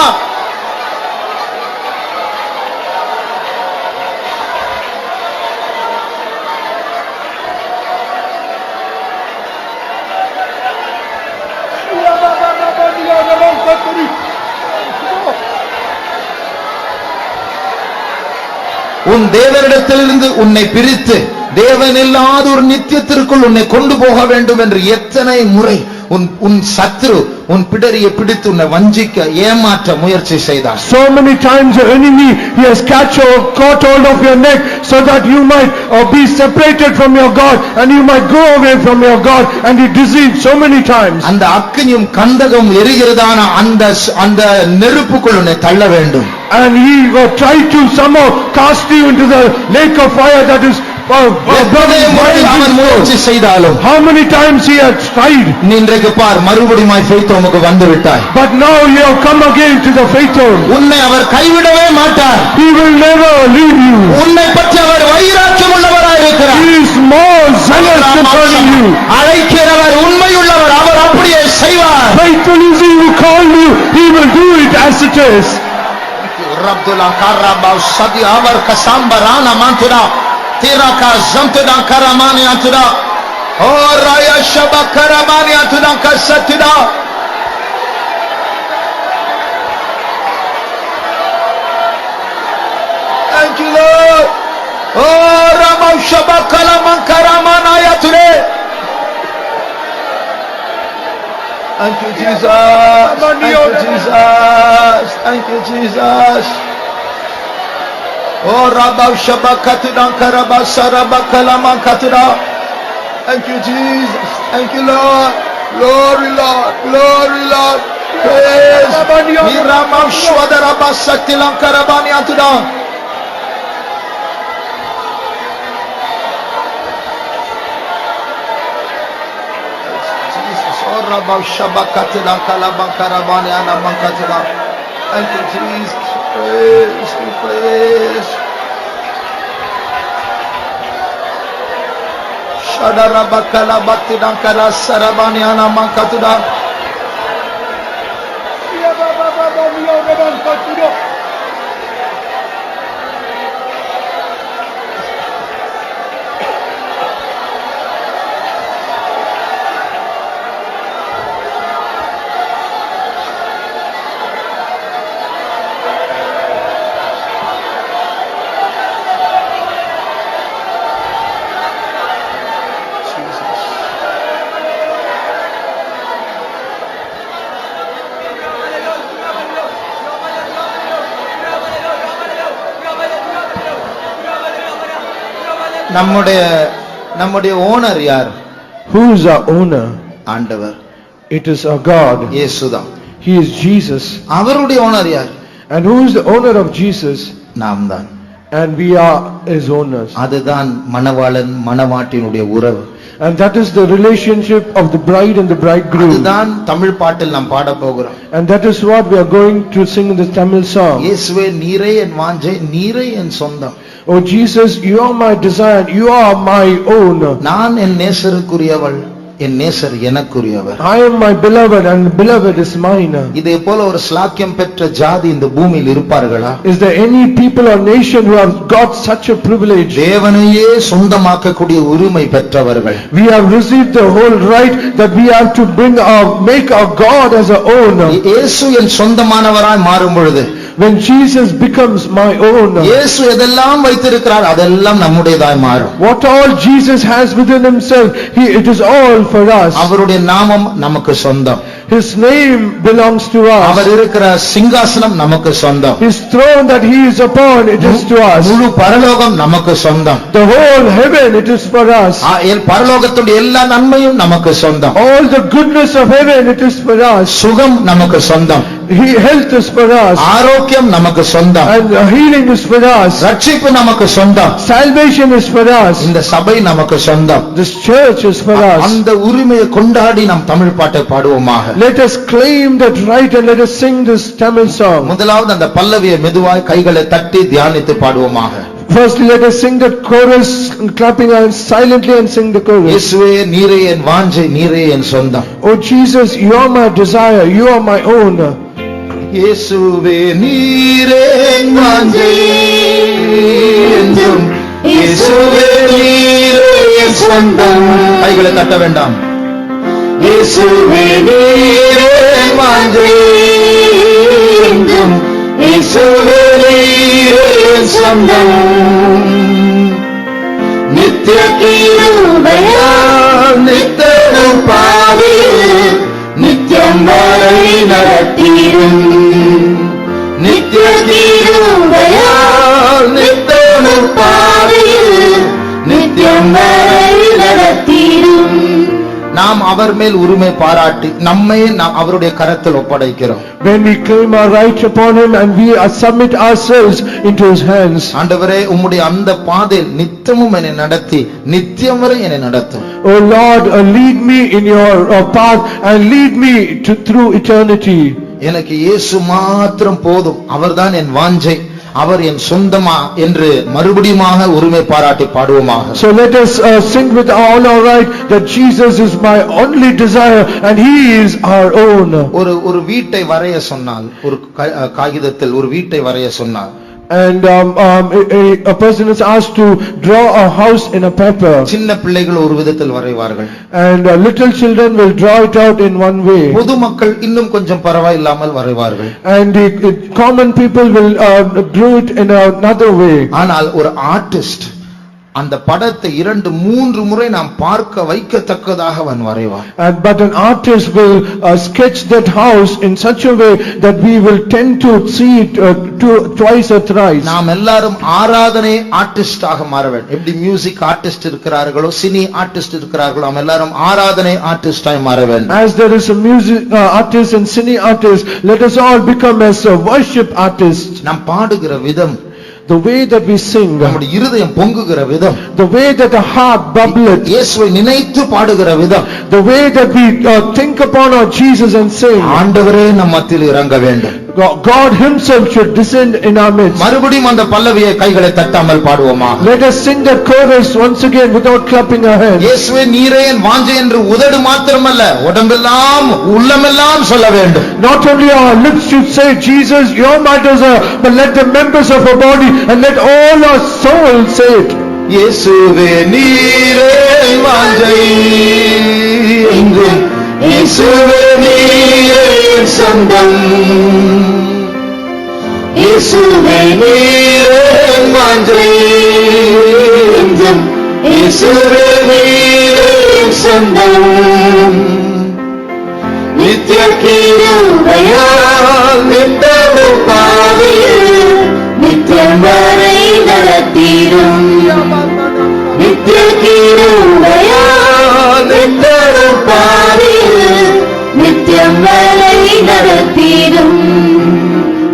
உன் தேவனிடத்திலிருந்து உன்னை பிரித்து தேவனில்லாத ஒரு நித்தியத்திற்குள் உன்னை கொண்டு போக வேண்டும் என்று எத்தனை முறை உன் சத்ரு உன் பிடரியை பிடித்து உன்னை வஞ்சிக்க ஏமாற்ற முயற்சி செய்தான். So many times the enemy, he has caught hold of your neck so that you might be separated from your God and you might go away from your God, and he deceived so many times. அந்த அக்கினியும் கந்தகம் எரிகிறதான அந்த நெருப்புக்குள் உன்னை தள்ள வேண்டும். And he tried to somehow cast you into the lake of fire that is அவன் முயற்சி செய்தாலும் how many times he had tried. நீ இன்றைக்கு பார் மறுபடியும் faith உமக்கு வந்து விட்டாய். But now you have come again to the faith home. உன்னை அவர் கைவிடவே மாட்டார். He will never leave you. உன்னை பற்றி அவர் வைராக்கியம் உள்ளவராய் இருக்கிறார். He is more zealous concerning you. அழைக்கிறவர் உண்மையுள்ளவர், அவர் அப்படியே செய்வார். Faithful is he who called you, he will do it as it is. Rabdullah karaba sadi avar kasambarana mantura tiraka zamtuda karamani antura o raya shaba karamani antura kasatida. Thank you Lord. Oh rama shaba kalaman karamana yature. Thank you Jesus. Thank you Jesus. Thank you Jesus. Oh Rabba Shabakatuna Karaba Saraba Kalaman Katuna. Thank you Jesus. Thank you Lord. Glory Lord. Glory Lord. Praise. Mirama Shwadaraba Saktilan Karabani Atuna. Rabba Shabakatuna Kalaman Karabani Anaman Katuna. Thank you Jesus. Praise, we praise. Shadarabakala Bhaktidankara Sarabani Anaman Katuna. நம்முடைய owner யார்? Who is our owner? ஆண்டவர். It is our God. இயேசுதான். He is Jesus. அவருடைய owner யார்? And who is the owner of Jesus? நாம் தான். And we are his owners. அதுதான் மணவாளன் மணவாட்டினுடைய உறவு. And that is the relationship of the bride and the bridegroom. அதுதான் தமிழ் பாட்டில் நாம் பாட போகிறோம். And that is what we are going to sing in the Tamil song. இயேசுவே நீரே என் வாஞ்சை, நீரே என் சொந்தம். Oh Jesus, you are my desire, you are my own. நான் என் நேசருக்குரியவள், என் நேசர் எனக்குரியவர். I am my beloved and the beloved is mine. இதே போல ஒரு ஸ்லாக்கியம் பெற்ற ஜாதி இந்த பூமியில் இருப்பார்களா? Is there any people or nation who have got such a privilege? தேவனையே சொந்தமாக்கக்கூடிய உரிமை பெற்றவர்கள். We have received the whole right that we have to make our God as our own. இயேசு என் சொந்தமானவராய் மாறும் பொழுது, when Jesus becomes my own, இயேசு எதெல்லாம் வைத்திருக்கிறார் அதெல்லாம் நம்முடையதாய் மாறும். What all Jesus has within himself, it is all for us. அவருடைய நாமம் நமக்கு சொந்தம். His name belongs to us. அவர் இருக்கிற சிங்காசனம் நமக்கு சொந்தம். His throne that he is upon, it is to us. முழு பரலோகம் நமக்கு சொந்தம். The whole heaven, it is for us. பரலோகத்துடைய எல்லா நன்மையும் நமக்கு சொந்தம். All the goodness of heaven, it is for us. சுகம் நமக்கு சொந்தம். Health is for us. ஆரோக்கியம் நமக்கு சொந்தம். And healing is for us. ரட்சிப்பு நமக்கு சொந்தம். Salvation is for us. இந்த சபை நமக்கு சொந்தம். This church is for us. அந்த உரிமையை கொண்டாடி நாம் தமிழ் பாட்டை பாடுவோமாக. Let us claim that right and let us sing this Tamil song. முதலாவது அந்த பல்லவியை மெதுவாய் கைகளை தட்டி தியானித்து பாடுவோமாக. Firstly, let us sing the chorus, clapping hands silently and sing the chorus. இயேசுவே நீரே என் வாஞ்சை, நீரே என் சொந்தம். Oh Jesus, you are my desire, you are my own. இயேசுவே நீரே என் வாஞ்சை என்றும், இயேசுவே நீரே என் சொந்தம். கைகளை தட்ட வேண்டாம். இயேசுவே நீரே என் வாஞ்சை என்றும், இயேசுவே நீரே என் சொந்தம். நித்திய கிருபையால் நித்தமும் பாவியில் நித்தியம் வரை நடத்திடும் நித்திய கிருபையால் நித்தமும் பாதையில் நித்தியம் வரை நடத்திடும். நாம் அவர் மேல் உரிமை பாராட்டி நம்மை அவருடைய கரத்தில் ஒப்படைக்கிறோம். When we claim our right upon him and we submit ourselves into his hands. ஆண்டவரே உம்முடைய அந்த பாதையில் நித்தமும் என்னை நடத்தி நித்தியம் வரை என்னை நடத்தும். Oh Lord, lead me in your path and lead me through eternity. எனக்கு இயேசு மாத்திரம் போதும், அவர்தான் என் வாஞ்சை, அவர் என் சொந்தமா என்று மறுபடியுமாக உரிமை பாராட்டி பாடுவோமாக. So let us sing with all our right that Jesus is my only desire and he is our own. ஒரு வீட்டை வரைய சொன்னால், ஒரு காகிதத்தில் ஒரு வீட்டை வரைய சொன்னால், and a person is asked to draw a house in a paper, சின்ன பிள்ளைகள் ஒரு விதத்தில் வரைவார்கள், and little children will draw it out in one way, பொதுமக்கள் இன்னும் கொஞ்சம் பரவாயில்லாமல் வரைவார்கள், and the common people will draw it in another way. ஆனால் ஒரு artist அந்த படத்தை 2-3 முறை நாம் பார்க்க வைக்கத்தக்கதாக அவன் வரைவான். But an artist will sketch that house in such a way that we will tend to see it twice or thrice. நாம் எல்லாரும் ஆராதனை ஆர்டிஸ்டாக மாற வேண்டும். எப்படி மியூசிக் ஆர்டிஸ்ட் இருக்கிறார்களோ, சினி ஆர்டிஸ்ட் இருக்கிறார்களோ, நாம் எல்லாரும் ஆராதனை ஆர்டிஸ்டாய் மாற வேண்டும். As there is a music artist and cine artist, let us all become as a worship artists. நாம் பாடுகிற விதம், the way that we sing, நம்முடைய இருதயம் பொங்குகிற விதம், the way that the heart bubbleth, இயேசுவை நினைத்து பாடுகிற விதம், the way that we think upon our Jesus and sing, ஆண்டவரே நம் மத்தியில் இறங்க வேண்டும். God himself should descend in our midst. மறுபடியும் அந்த பல்லவியை கைகளை தட்டாமல் பாடுவோமா. Let us sing that chorus once again without clapping our hands. இயேசுவே நீரே என் வாஞ்சை என்று உதடு மாத்திரமல்ல, உடம்பெல்லாம் உள்ளமெல்லாம் சொல்ல வேண்டும். Not only our lips should say Jesus you're my desire, but let the members of our body and let all our soul say it. இயேசுவே நீரே என் வாஞ்சை எங்கும், இயேசுவே நீரே என் சொந்தம், இயேசுவே நீரே என் வாஞ்சை எங்கும், இயேசுவே நீரே என் சொந்தம், நித்திய கிருபையால் நித்தமும் பாதையில் நித்தியம் வரை நடத்திடும், நித்திய கிருபையால் நித்தமும் பாதையில் நித்தியம் வரை நடத்திடும்.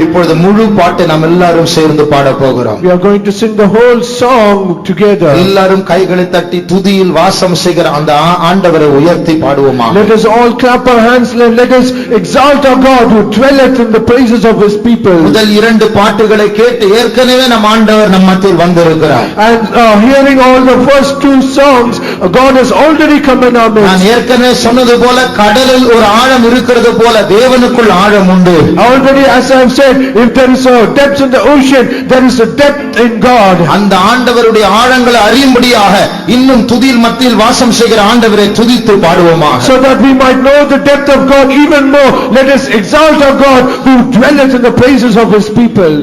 இப்பொழுது முழு பாட்டை நாம் எல்லாரும் சேர்ந்து பாட போகிறோம். We are going to sing the whole song together. எல்லாரும் கைகளை தட்டி துதியில் வாசம் செய்கிற அந்த ஆண்டவரை உயர்த்தி பாடுவோமா. Let us all clap our hands, let us exalt our God who dwelleth in the praises of his people. முதல் 2 பாட்டுகளை கேட்டு ஏற்கனவே நம் ஆண்டவர் நம் மத்தியில் வந்திருக்கிறார். And hearing all the first 2 songs, God has already come in our midst. நான் ஏற்கனவே சொன்னது போல கடலில் ஒரு ஆழம் இருக்கிறது போல தேவனுக்குள் ஆழம் உண்டு. Already as I have said, if there is a depth in the ocean, there is a depth in God. அந்த ஆண்டவருடைய ஆழங்களை அறியும்படியாக இன்னும் துதியில் மத்தியில் வாசம் செய்கிற ஆண்டவரை துதித்து பாடுவோமாக. So that we might know the depth of God even more, let us exalt our God who dwelleth in the praises of his people.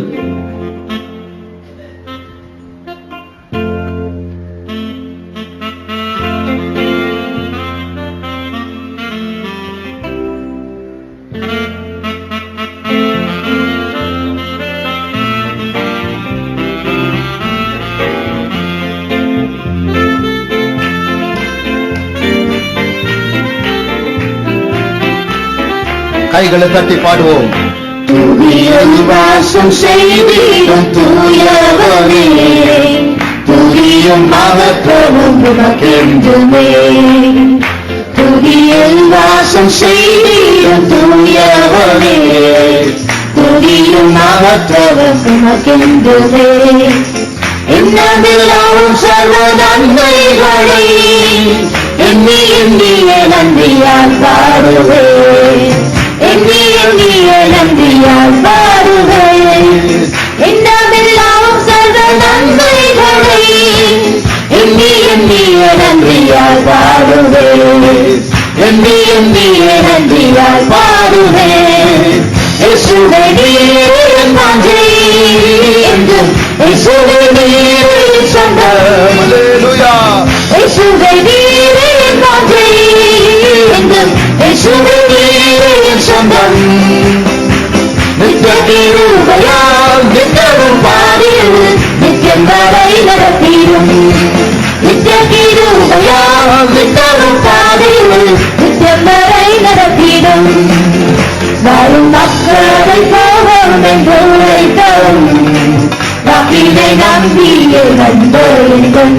கைகளை தட்டி பாடுவோம். துதியில் வாசம் செய்திடும் தூயவனே, துதியும் மகத்துவம் உமக்கென்றுமே. துதியில் வாசம் செய்திடும் தூயவனே, துதியும் மகத்துவம் உமக்கென்றுமே. எண்ணமில்லாவும் சர்வ நன்மைகளை எண்ணி எண்ணிய நன்றியால் பாடுவேன், எண்ணி எண்ணிய நன்றியால் பாடுவேன். எண்ணமில்லாவும் சர்வ நன்மைகளை எண்ணி எண்ணிய நன்றியால் பாடுவேன், எண்ணி எண்ணிய நன்றியால் பாடுவேன். இயேசுவே நீரே என் வாஞ்சை என்றும், இயேசுவே நீரே என் சொந்தம், அல்லேலூயா. இயேசுவே நீரே என் வாஞ்சை என்றும், இயேசுவே நீரே சொந்தம் நித்திய கிருபையால் நித்தமும் பாதையில் நித்தியம் வரை நடத்திடும் நித்திய கிருபையால் நித்தமும் பாதையில் நித்தியம் வரை நடத்திடும் வாழும் மக்களை போவோம் என்று உரைத்தோம் வாக்கினை நம்பியே வந்தோம்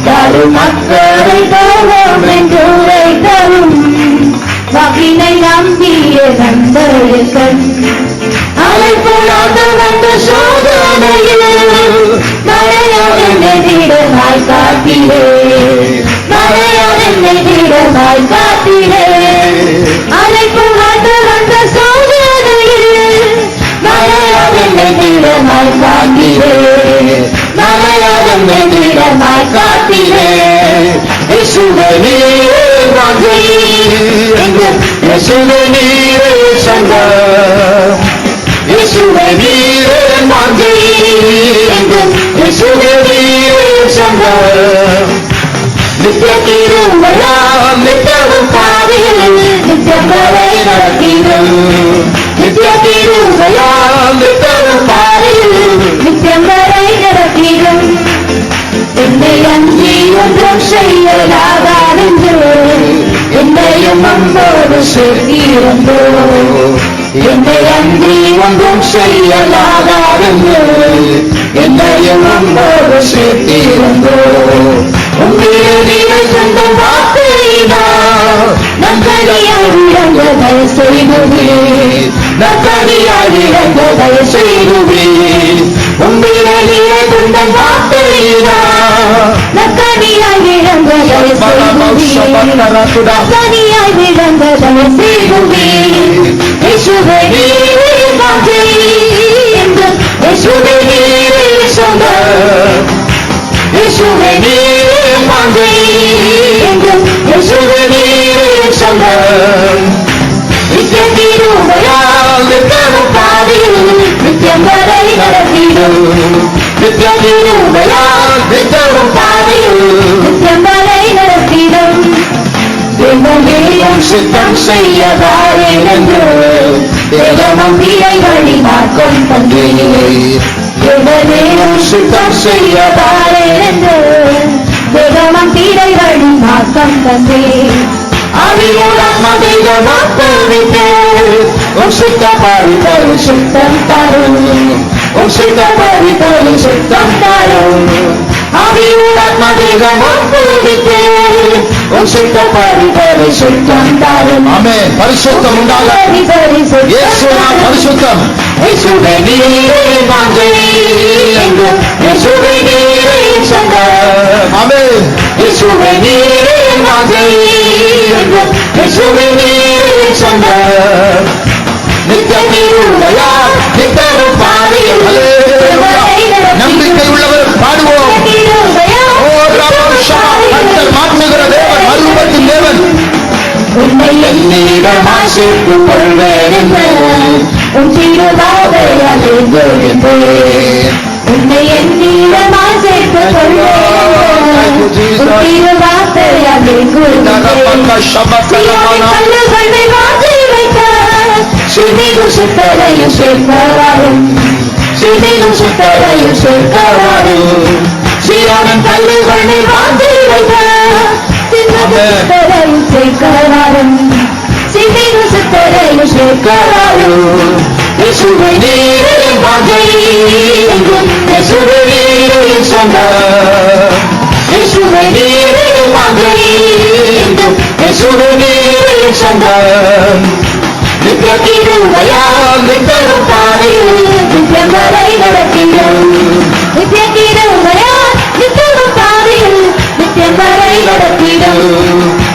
வாழும் மக்களை போவோம் என்று உரைத்தோம் வாக்கினை நம்பியே வந்தோம் அழைப்போலாக வந்த சோதனையில் மழையால் என்னை திடமாய் காத்திரே மழையால் என்னை திடமாய் காத்திரே அழைப்போலாக வந்த சோதனையில் மழையால் என்னை திடமாய் காத்திரே மழையால் என்னை திடமாய் காத்திரே இயேசுவே நீரே வாஞ்சை எங்கள் இயேசுவே நீரே சங்கம் இயேசுவே நீரே வாஞ்சை எங்கள் இயேசுவே நீரே சங்கம் நித்திய கிருபையால் நித்தமும் பாதையில் நித்தியம் வரை நடத்திடும் நித்திய கிருபையால் நித்தமும் பாதையில் நித்தியம் வரை நடத்திடும் என்னை அஞ்சி ஒன்றும் செய்யலாகாதென்று என்னையும் அன்போடு சேர்த்திருந்தோ என்னை அஞ்சி ஒன்றும் செய்யலாகாதென்று என்னையும் அன்போடு சேர்த்திருந்தோ உண்மையை சொந்த வார்த்தையினால் நன்கடியாய் விளங்கதை செய்துவே நன்கடியாய் விளங்கதை செய்துவே உண்மையை சொந்த வார்த்தையினால் நன்கடியாய் விளங்கதை செய்துவே நன்கடியாய் விளங்கதை செய்துவே இயேசுவே நீரே வாஞ்சை எங்கள் இயேசுவே நீரே சொந்தம் இயேசுவே நீரே வாஞ்சை எங்கள் இயேசுவே நீரே சொந்தம் நித்திய கிருபையால் நித்தமும் பாதையில் நித்தியம் வரை நடத்திடும் நித்திய கிருபையால் நித்தமும் பாதையில் நித்தியம் வரை நடத்திடும் தேவனேயும் சித்தம் செய்யதாரே என்று தேவனும் இறை வழி மார்க்கம் தந்தே தேவனேயும் சித்தம் செய்யதாரே என்று தேவனும் இறை வழி மார்க்கம் தந்தே ஆவியுடன் மதிகமாக்குவித்தே உன் சித்தம் பறித்தொரு சித்தம் தரும் உன் சித்தம் பறித்தொரு சித்தம் தரும் ஆவியுடன் மதிகமாக்குவித்தே உன் சித்தம் பறித்தொரு சித்தம் தரும் ஆமென் பரிசுத்தம் உண்டாக இயேசு நாம் பரிசுத்தம் இயேசுவே நீரே வாஞ்சை எங்கள் இயேசுவே நீரே சங்கம் ஆமென் இயேசுவே நீரே வாஞ்சை எங்கள் இயேசுவே நீரே சங்கம் நித்திய கிருபையால் நித்தமும் பாதையில் நம்பிக்கை உள்ளவர் பாடுவோம் கர்த்தர் மாற்றுகிற தேவன் மறுபத்தின் தேவன் உன்னை என்னிடமாய் சேர்த்துக் கொள்வேன் என்று உன் திருவாதையால் எங்குகின்றேன் உன்னை என்னிடமாய் சேர்த்துக் கொள்வேன் உன் திருவாதையால் சிறிதும் சித்தரையும் சேர்க்கவாரும் சிறிதும் சித்தரையும் சேர்க்கவாரும் சீரானன் கல்லுகளில் வாழ்ந்து வைத்தார் சித்தரையும் சேர்க்கவாரும் சிறிதும் சித்தரையும் சேர்க்கவாரும் இயேசுவே நீரே வாஞ்சை எங்கும் இயேசுவே நீரே சொந்தம் இயேசுவே நீரே வாஞ்சை எங்கும் இயேசுவே நீரே சொந்தம் நித்திய கிருபையால் நித்தமும் பாதையில் நித்தியம் வரை நடத்திடும் நித்திய கிருபையால் நித்தமும் பாதையில் நித்தியம் வரை நடத்திடும்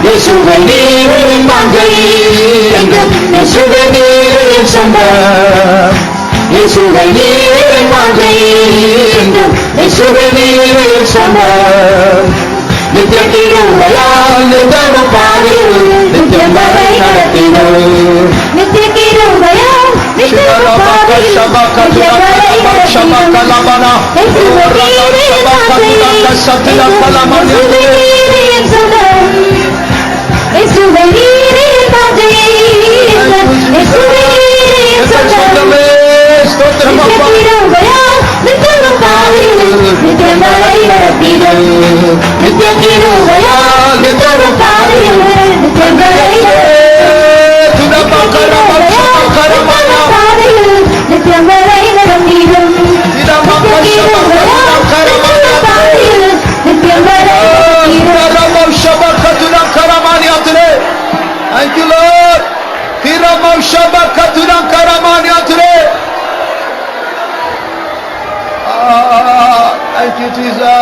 இயேசுவே நீரே வாஞ்சை எங்கும் இயேசுவே நீரே சொந்தம் இயேசுவே நீரே வாஞ்சை எங்கும் இயேசுவே நீரே சொந்தம் நித்திய கிருபையால் நித்தமும் பாதையில் நித்தியம் வரை நடத்திடும் நித்திய கிருபையால் நித்தமும் பாதையில் நித்தியம் வரை நடத்திடும் இயேசுவே நீரே வாஞ்சை இயேசுவே நீரே சொந்தம் இயேசுவே நீரே வாஞ்சை இயேசுவே எங்கள் சொந்தமே ஸ்தோத்திரம் அப்பா. நித்தியம் பாதையில் நித்தியம் வரை நடத்திடும் நித்திய கிருபையால் நித்தியம் பாதையில் நித்தியம் வரை பாதையில் நித்தியம் வரை நடத்திடும் பாதையில் நித்தியம் வரை Thank you, Lord. Thank you, Jesus.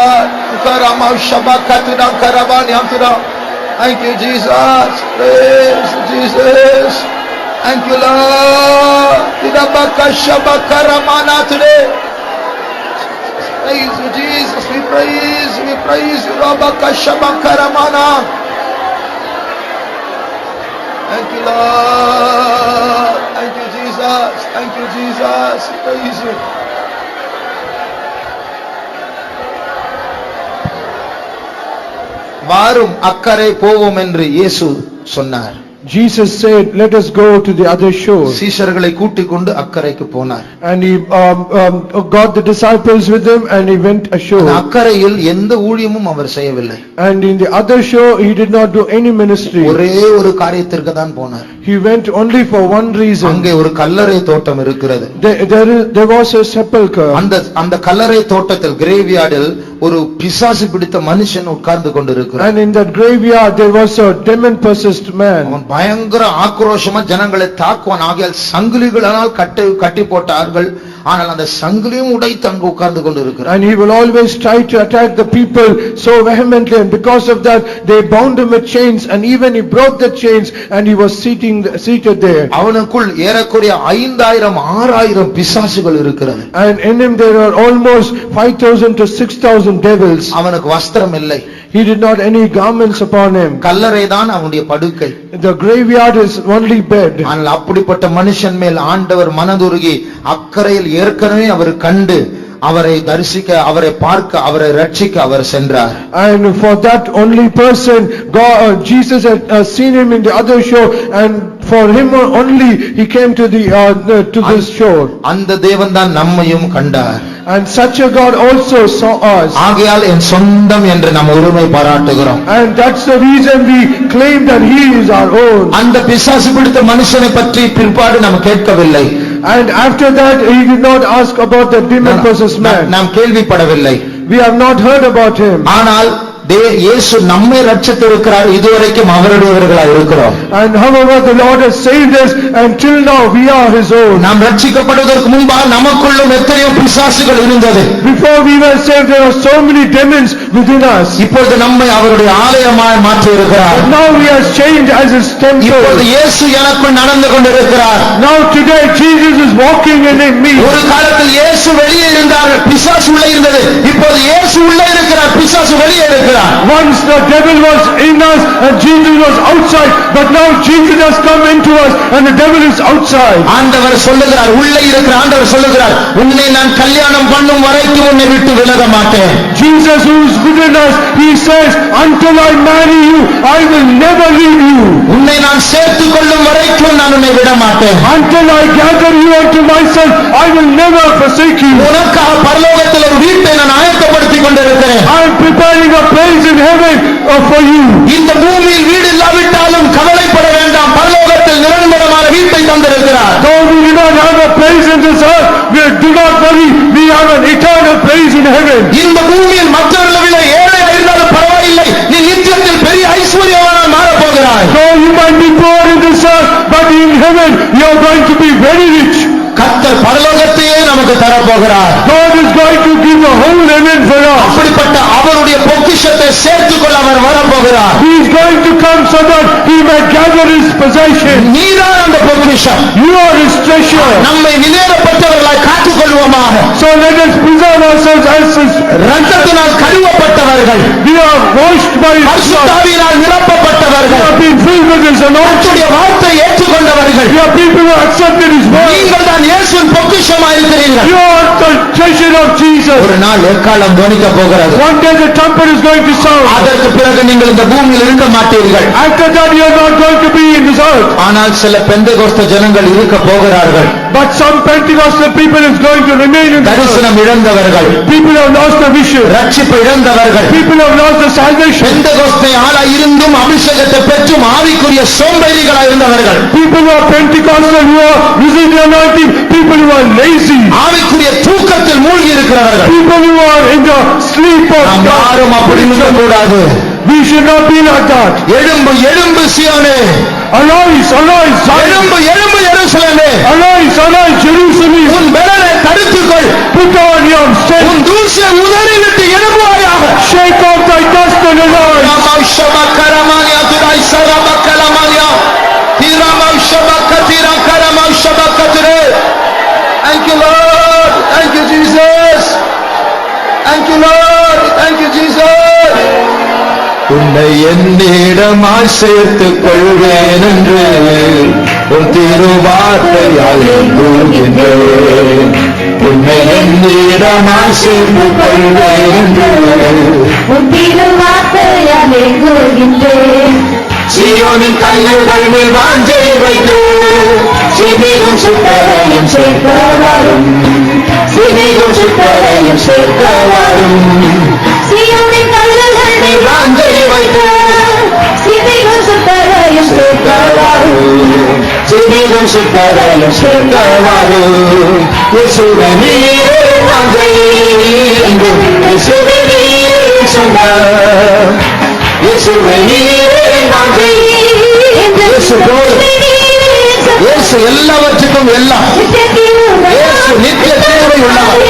Thank you, Jesus. Praise Jesus. Thank you, Lord. Praise you, Jesus. We praise you. Thank you, Lord. Thank you, Jesus. Thank you, Jesus. Praise you. வாரும் அக்கறை போவோம் என்று இயேசு சொன்னார். Jesus said, let us go to the other shore. சீஷர்களை கூட்டிக் கொண்டு அக்கறைக்கு போனார். And he got the disciples with him and he went ashore. அக்கறையில் எந்த ஊழியமும் அவர் செய்யவில்லை. And in the other shore he did not do any ministry. ஒரே ஒரு காரியத்திற்கு தான் போனார். He went only for one reason. அங்கே ஒரு கல்லறை தோட்டம் இருக்கிறது. There was a sepulcher. அந்த கல்லறை தோட்டத்தில் கிரேவ்யார்டில் ஒரு பிசாசு பிடித்த மனுஷன் உட்கார்ந்து கொண்டிருக்கிறார். And in that graveyard there was a demon possessed man. அவன் பயங்கர ஆக்ரோஷமா ஜனங்களை தாக்குவான். ஆகையால் சங்கிலிகளால் கட்டி போட்டார்கள். ஆனால் அந்த சங்கிலியும் உடைத்து அங்கு உட்கார்ந்து கொண்டிருக்கிறார். And he will always try to attack the people so vehemently, and because of that they bound him with chains, and even he broke the chains and he was seated there. அவனுக்குள் ஏறக்குறைய 5000-6000 பிசாசுகள் இருக்கிறது. And in him there are almost 5000 to 6000 devils. அவனுக்கு வஸ்திரம் இல்லை. He did not any garments upon him. கல்லறை தான் அவனுடைய படுக்கை. The graveyard is only bed. ஆனால் அப்படிப்பட்ட மனுஷன் மேல் ஆண்டவர் மனதுருகி அக்கறையில் ஏற்கனவே அவர் கண்டு அவரை தரிசிக்க, அவரை பார்க்க, அவரை ரட்சிக்க அவர் சென்றார். And for that only person Jesus had seen him in the other shore, and for him only he came to this shore. அந்த தேவன் தான் நம்மையும் கண்டார். And such a God also saw us. ஆகையால் என் சொந்தம் என்று நாம் உரிமை பாராட்டுகிறோம். And that's the reason we claim that he is our own. அந்த பிசாசு பிடித்த மனுஷனை பற்றி பிற்பாடு நாம் கேட்கவில்லை. And after that he did not ask about the demon possessed man. நாம் கேள்விப்படவில்லை. We have not heard about him. ஆனால் இயேசு நம்மை ரட்சித்திருக்கிறார். இதுவரைக்கும் அவருடையவர்களாய் இருக்கிறோம். And however the Lord has saved us, and till now we are his own. நாம் ரட்சிக்கப்படுவதற்கு முன்பாக நமக்குள்ளும் எத்தனையோ பிசாசுகள் இருந்தது. Before we were saved there were so many demons within us. இப்பொழுது நம்மை அவருடைய ஆலயமாய் மாற்றி இருக்கிறார். Now we are changed as his temple. இப்பொழுது இயேசு எனக்குள் நடந்து கொண்டிருக்கிறார். Now today Jesus is walking in me. ஒரு காலத்தில் இயேசு வெளியே இருந்தார், பிசாசு உள்ளே இருந்தது. இப்போது இயேசு உள்ளே இருக்கிறார், பிசாசு வெளியே இருக்கிறார். Once the devil was in us and Jesus was outside, but now Jesus has come into us and the devil is outside. ஆண்டவர் சொல்லுகிறார், உள்ளே இருக்கிற ஆண்டவர் சொல்லுகிறார், உன்னை நான் கல்யாணம் பண்ணும் வரைக்கும் உன்னை விட்டு விலக மாட்டேன். Jesus who is within us, he says, until I marry you I will never leave you. உன்னை நான் சேர்த்துக் கொள்ளும் வரைக்கும் நான் உன்னை விட மாட்டேன். Until I gather you unto myself I will never forsake you. உனக்காக பரலோகத்தில் ஒரு வீட்டை நான் ஆயத்தப்படுத்திக் கொண்டிருக்கிறேன். I am preparing a place in heaven for you. இந்த பூமியில் வீடு இல்லாவிட்டாலும் கவலைப்பட வேண்டாம், பரலோகத்தில் நிரந்தரமான வீட்டை தந்திருக்கிறார். Though we do not have a place in this earth, we do not worry, we have an eternal place in heaven. இந்த பூமியில் மற்றவர்களை விட ஏழையாக இருந்தாலும் பரவாயில்லை, நீ நித்தியத்தில் பெரிய ஐஸ்வர்யவானாய் மாறப் போகிறாய். Though you might be poor in this earth, but in heaven you are going to be very rich. கர்த்தர் பரலோகத்தையே நமக்கு தரப்போகிறார். God is going to give the whole heaven for us. அப்படிப்பட்ட அவருடைய பொக்கிஷத்தை சேர்த்துக்கொள்ள அவர் வரப்போகிறார். He is going to come so that he may gather his possession. நீதான் அந்த பொக்கிஷம். You are his treasure. நம்மை விலையேறப்பட்டவர்களாய் காத்துக் கொள்வோமாக. So let us preserve ourselves as his. இரத்தத்தினால் கழுவப்பட்டவர்கள், We are washed by his blood. பரிசுத்தாவியினால் We நிரப்பப்பட்டவர்கள், have been filled with his anointing. அவருடைய வார்த்தை ஏற்றுக்கொண்டவர்கள். We are people who accepted his word. நீங்கள் தான் இயேசுவின் பொக்கிஷமாய் இருக்கிறீர்கள். You are the passion of Jesus. ஒரு நாள் எக்காலம் துணிக்க போகிறது. One day the trumpet is going to sound. அதற்கு பிறகு நீங்கள் இந்த பூமியில் இருக்க மாட்டீர்கள். After that you are not going to be in this earth. ஆனால் சில பெந்தெகோஸ்தே ஜனங்கள் இருக்க போகிறார்கள். But some Pentecostal people is going to remain in this earth. தரிசனம் இழந்தவர்கள், People have lost the vision. ரட்சிப்பு இழந்தவர்கள், People have lost the salvation. பெந்தெகோஸ்தே ஆளாய் இருந்தும் அபிஷேகத்தை பெற்றும் ஆவிக்குரிய சோம்பேறிகளாய் இருந்தவர்கள், People who are Pentecostal, who are using the anointing, people who are lazy, ஆவிக்குரிய தூக்கத்தில் மூழ்கி இருக்கிறவர்கள். people who are in the sleep of நாம் யாரும் அப்படி இருக்க கூடாது. We should not be like that. எழும்பு எழும்பு சீயோனே, Arise, arise, Zion. எழும்பு எழும்பு எருசலேமே, Arise, arise, Jerusalem. உன் பெலனை தடுத்துக்கொள், Put on your strength. உன் தூசியை உதறிவிட்டு எழும்புவாயாக. Shake off thy dust and arise. ராமௌஷபகரமானியா துராய் சரபகலமானியா தீராமௌஷபகதிரகரமௌஷபகதிரே. Thank you Lord, thank you Jesus, thank you Lord, thank you Jesus. உன்னை என்னிடமாய் சேர்த்துக் கொள்வேன் என்று உன் திருவார்த்தையால் கூறுகின்றேன். உன்னை என்னிடமாய் சேர்த்துக் கொள்வேன் என்று உன் திருவார்த்தையாலே கூறுகின்றேன். சீயோனின் கல்லுகள் மேல் வாஞ்சை வைத்து சிவிகும் சுத்தரையும் சேர்க்க வரும், சிவிகும் சுத்தரையும் சேர்க்க வரும். சீயோனின் கல்லுகள் மேல் வாஞ்சை வைத்து சிவிகும் சுத்தரையும் சேர்க்க வரும், சிவிகும் சுத்தரையும் சேர்க்க வரும். இயேசுவே நீரே வாஞ்சை எங்கும், இயேசுவே நீரே சொந்தம், இயேசுவே நீரே வாஞ்சை. இயேசு போதும், இயேசு எல்லாவற்றுக்கும் எல்லாம், இயேசு நித்திய தேவை உள்ளவர்,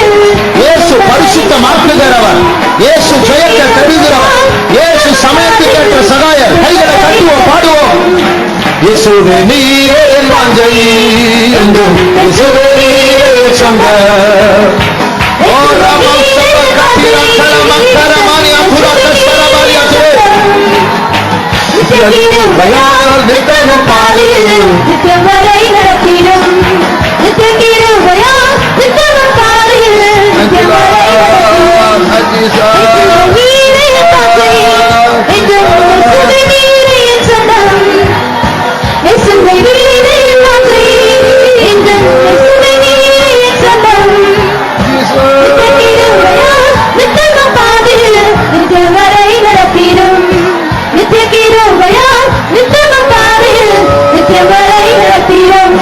இயேசு பரிசுத்தமாக்குகிறவர், இயேசு ஜெயத்தை தருகிறவர், இயேசு சமயத்துக்கேற்ற சகாயர். கைகளை கட்டுவோம், பாடுவோம். இயேசுவே நீரே வாஞ்சை என்றும், இயேசுவே நீரே சொந்தம். ஓ ராமௌஷபகதிரகரமங்கரமானியா புரதஸ்தரபாரியாதே. பயால் நித்தமும் பாடிடும், நித்தியம் வரை நடத்திடும். நித்திய கிருபையால் நித்தமும் பாடிடும். நித்தியம் வரை நடத்திடும். நீரே தந்தை, என்றும் இயேசுவே நீரே என் சொந்தம். இயேசுவே நீரே தந்தை, என்றும் இயேசுவே நீரே என் சொந்தம். நித்திய கிருபையால் நித்தமும் பாடிடும். நித்தியம் வரை நடத்திடும். நித்திய கிருபையால் நித்தமும் பாடிடும். நித்தியம் வரை நடத்திடும்.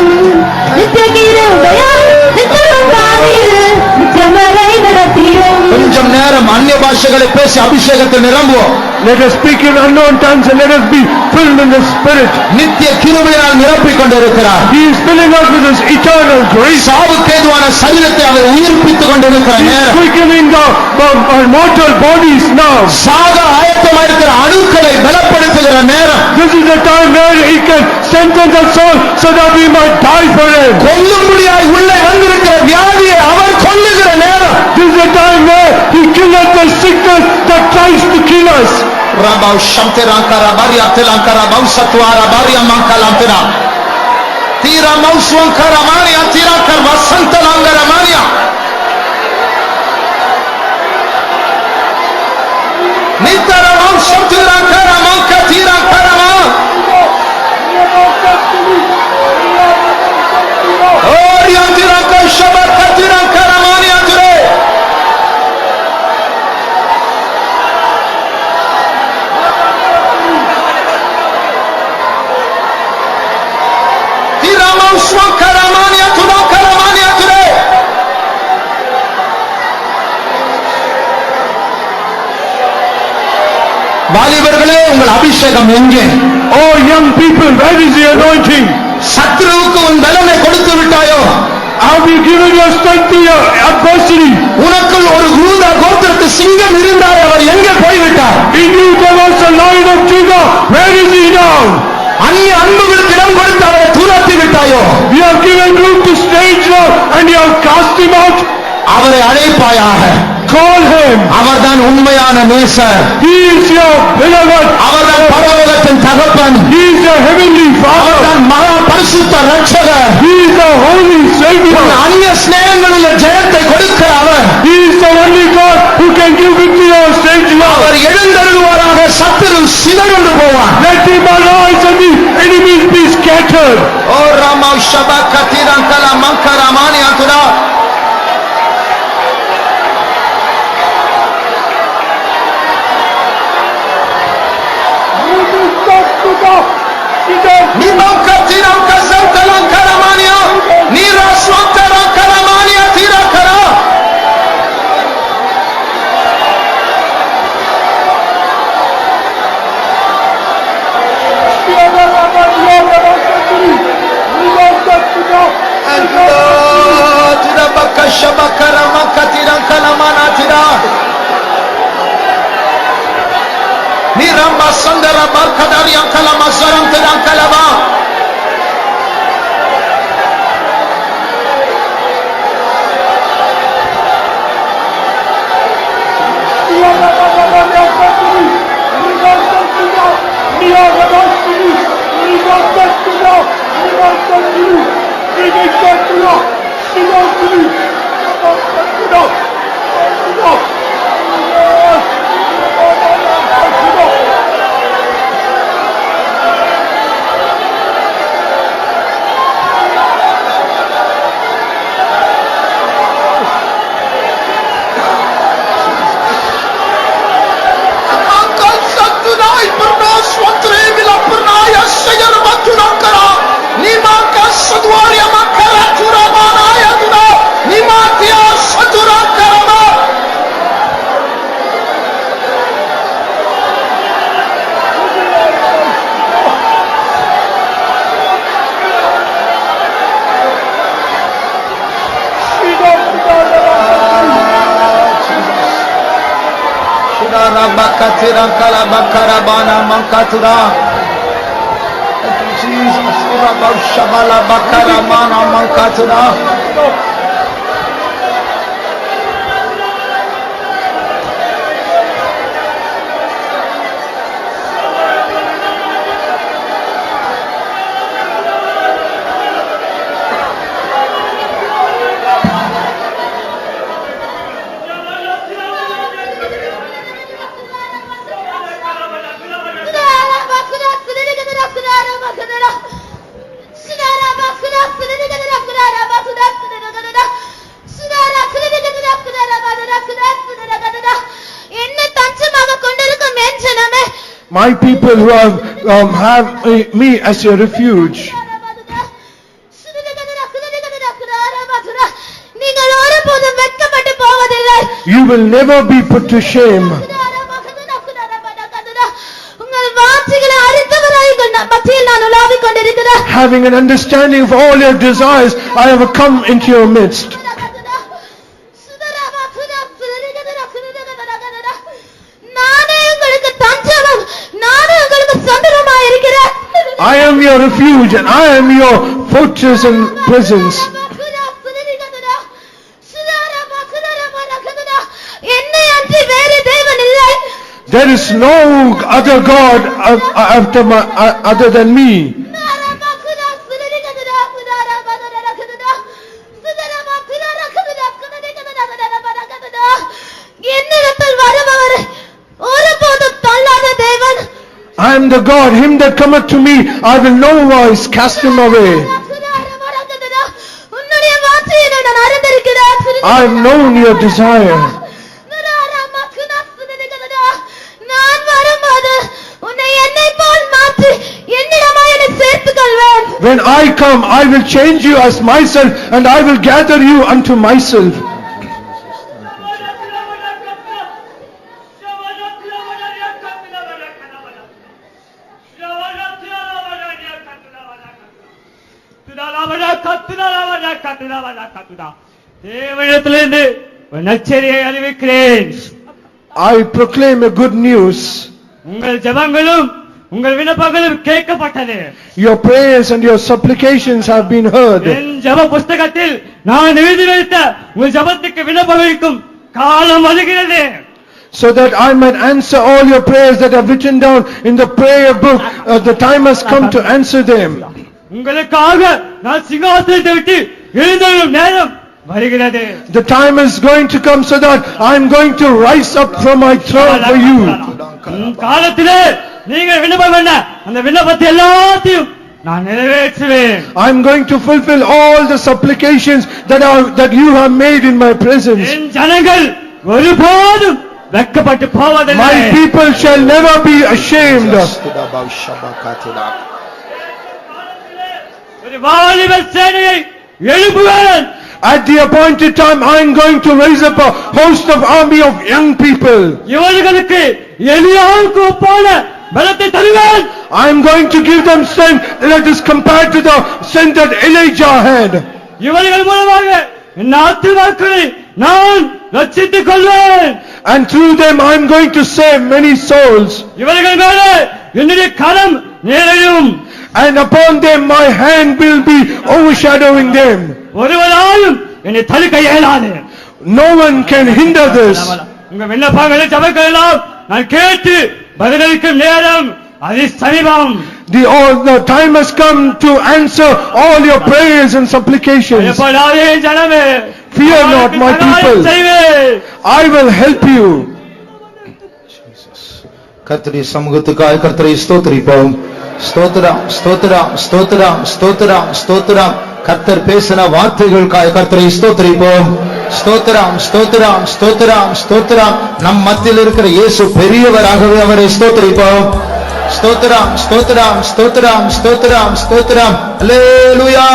நித்திய கிருபையால் நித்தமும் பாடிடும். நித்தியம் வரை நடத்திடும். கொஞ்சம் நேரம் அந்நிய பாஷைகளை பேசி அபிஷேகத்தை நிரம்புவோம். Let us speak in unknown tongues and let us be filled in the Spirit. நித்திய கிருபையால் நிரப்பிக் கொண்டிருக்கிறார். He is filling us with His eternal grace. சாவுக்கேதுவான சரீரத்தை அவர் உயிர்ப்பித்துக் கொண்டிருக்கிற He is நேரம், quickening our mortal bodies now. சாக ஆயத்தமாயிருக்கிற அணுக்களை பலப்படுத்துகிற நேரம், This is the time where He can strengthen the soul so that we might die for Him. கொல்லும்படியாய் உள்ளே வந்திருக்கிற வியாதியை அவர் கொல்லுகிற நேரம். This is the time where He killeth the sickness that tries to kill us. Rabau shamterankara baria telankara bausatwara baria mankalantera tira mauswankara maria tira karvasantalankara maria nitara mausatirankara mankatira karama oriantira kashabarkatira karamania ture. வாலிபர்களே, உங்கள் அபிஷேகம் எங்கே? Oh young people, where is the anointing? சத்ருவுக்கு உன் பலனை கொடுத்து விட்டாயோ? Have you given your strength to your adversary? உனக்குள் ஒரு யூதா கோத்திரத்து சிங்கம் இருந்தார், அவர் எங்கே போய்விட்டார்? In you there was a lion of Judah. Where is he now? அந்நிய அன்புகளுக்கு இடம் கொடுத்து அவரை தூரத்தி விட்டாயோ? We have given room to strange love and you have cast him out. அவரை அழைப்பாயாக. Call him. அவர்தான் உண்மையான நேசர். He is your beloved. அவர்தான் பரலோகத்தின் தகப்பன். He is your heavenly Father. அவர்தான் மகா பரிசுத்த ரட்சகர். He is the holy Savior. அந்நிய ஸ்நேகங்களில் ஜெயத்தை கொடுக்கிற அவர். சிதறண்டு போவான். Let him arise and the enemies be scattered. O Rama ஷபகதிரங்கல மங்கரமானியதுரா. நிமங்கதிரங்க சந்தலங்கரமானிய நீராஸ்வந்தரங்கரமானிய தீரகர. Niramba sandara barkadari ankala masaram tedankalava. Rabakatirankala bakarabana mankatura. Jesus, Rabashabala bakaramana mankatura. My people who have me as your refuge. You will never be put to shame. Having an understanding of all your desires, I have come into your midst. I am your refuge and I am your fortress and presence. There is no other God other than me. I am the God, him that cometh to me, I will no wise cast him away. I have known your desire. When I come, I will change you as myself, and I will gather you unto myself. I proclaim a good news. Your prayers and your supplications have been heard. So that I might answer all your prayers that are written down in the prayer book. The time has come to answer them. The time is going to come so that I am going to rise up from my throne for you. நீங்கள் விண்ணப்பம் பண்ண அந்த விண்ணப்பத்தை எல்லாத்தையும் நான் நிறைவேற்றுவேன். I'm going to fulfill all the supplications that you have made in my presence. என் ஜனங்கள் ஒருபோதும் வெட்கப்பட்டு போவதில்லை. My people shall never be ashamed. ஒரு வாலிப சேனையை எழுப்புவேன். At the appointed time, I am going to raise up a host of army of young people. இவர்களுக்கு எலியாவுக்கு ஒப்பான பலத்தை தருவேன். I am going to give them strength that is compared to the strength that Elijah had. இவர்கள் மூலமாக என் ஆத்துமாக்களை நான் ரட்சித்துக் கொள்வேன். And through them I am going to save many souls. இவர்கள் மேலே என்னுடைய கரம் நிறையும். And upon them my hand will be overshadowing them. ஒருவராலும் என்னை தடுக்க இயலாது. No one can hinder this. உங்க விண்ணப்பங்களை ஜெபங்கள் எல்லாம் நான் கேட்டு பதிலளிக்கும் நேரம் அது சமீபம். The time has come to answer all your prayers and supplications. பயப்படாதே என் ஜனமே. Fear not, my people. I will help you. கர்த்தருடைய சமூகத்துக்காக கர்த்தரை ஸ்தோத்திரிப்போம். ஸ்தோத்திரம் ஸ்தோத்திரம் ஸ்தோத்திரம் ஸ்தோத்திரம் ஸ்தோத்திரம். கர்த்தர் பேசின வார்த்தைகளுக்காக கர்த்தரை ஸ்தோத்திரிப்போம். ஸ்தோத்திரம் ஸ்தோத்திரம் ஸ்தோத்திரம் ஸ்தோத்திரம். நம் மத்தியில் இருக்கிற இயேசு பெரியவராகவே அவரை ஸ்தோத்திரிப்போம். ஸ்தோத்திரம் ஸ்தோத்திரம் ஸ்தோத்திரம் ஸ்தோத்திரம் ஸ்தோத்திரம். அல்லேலூயா.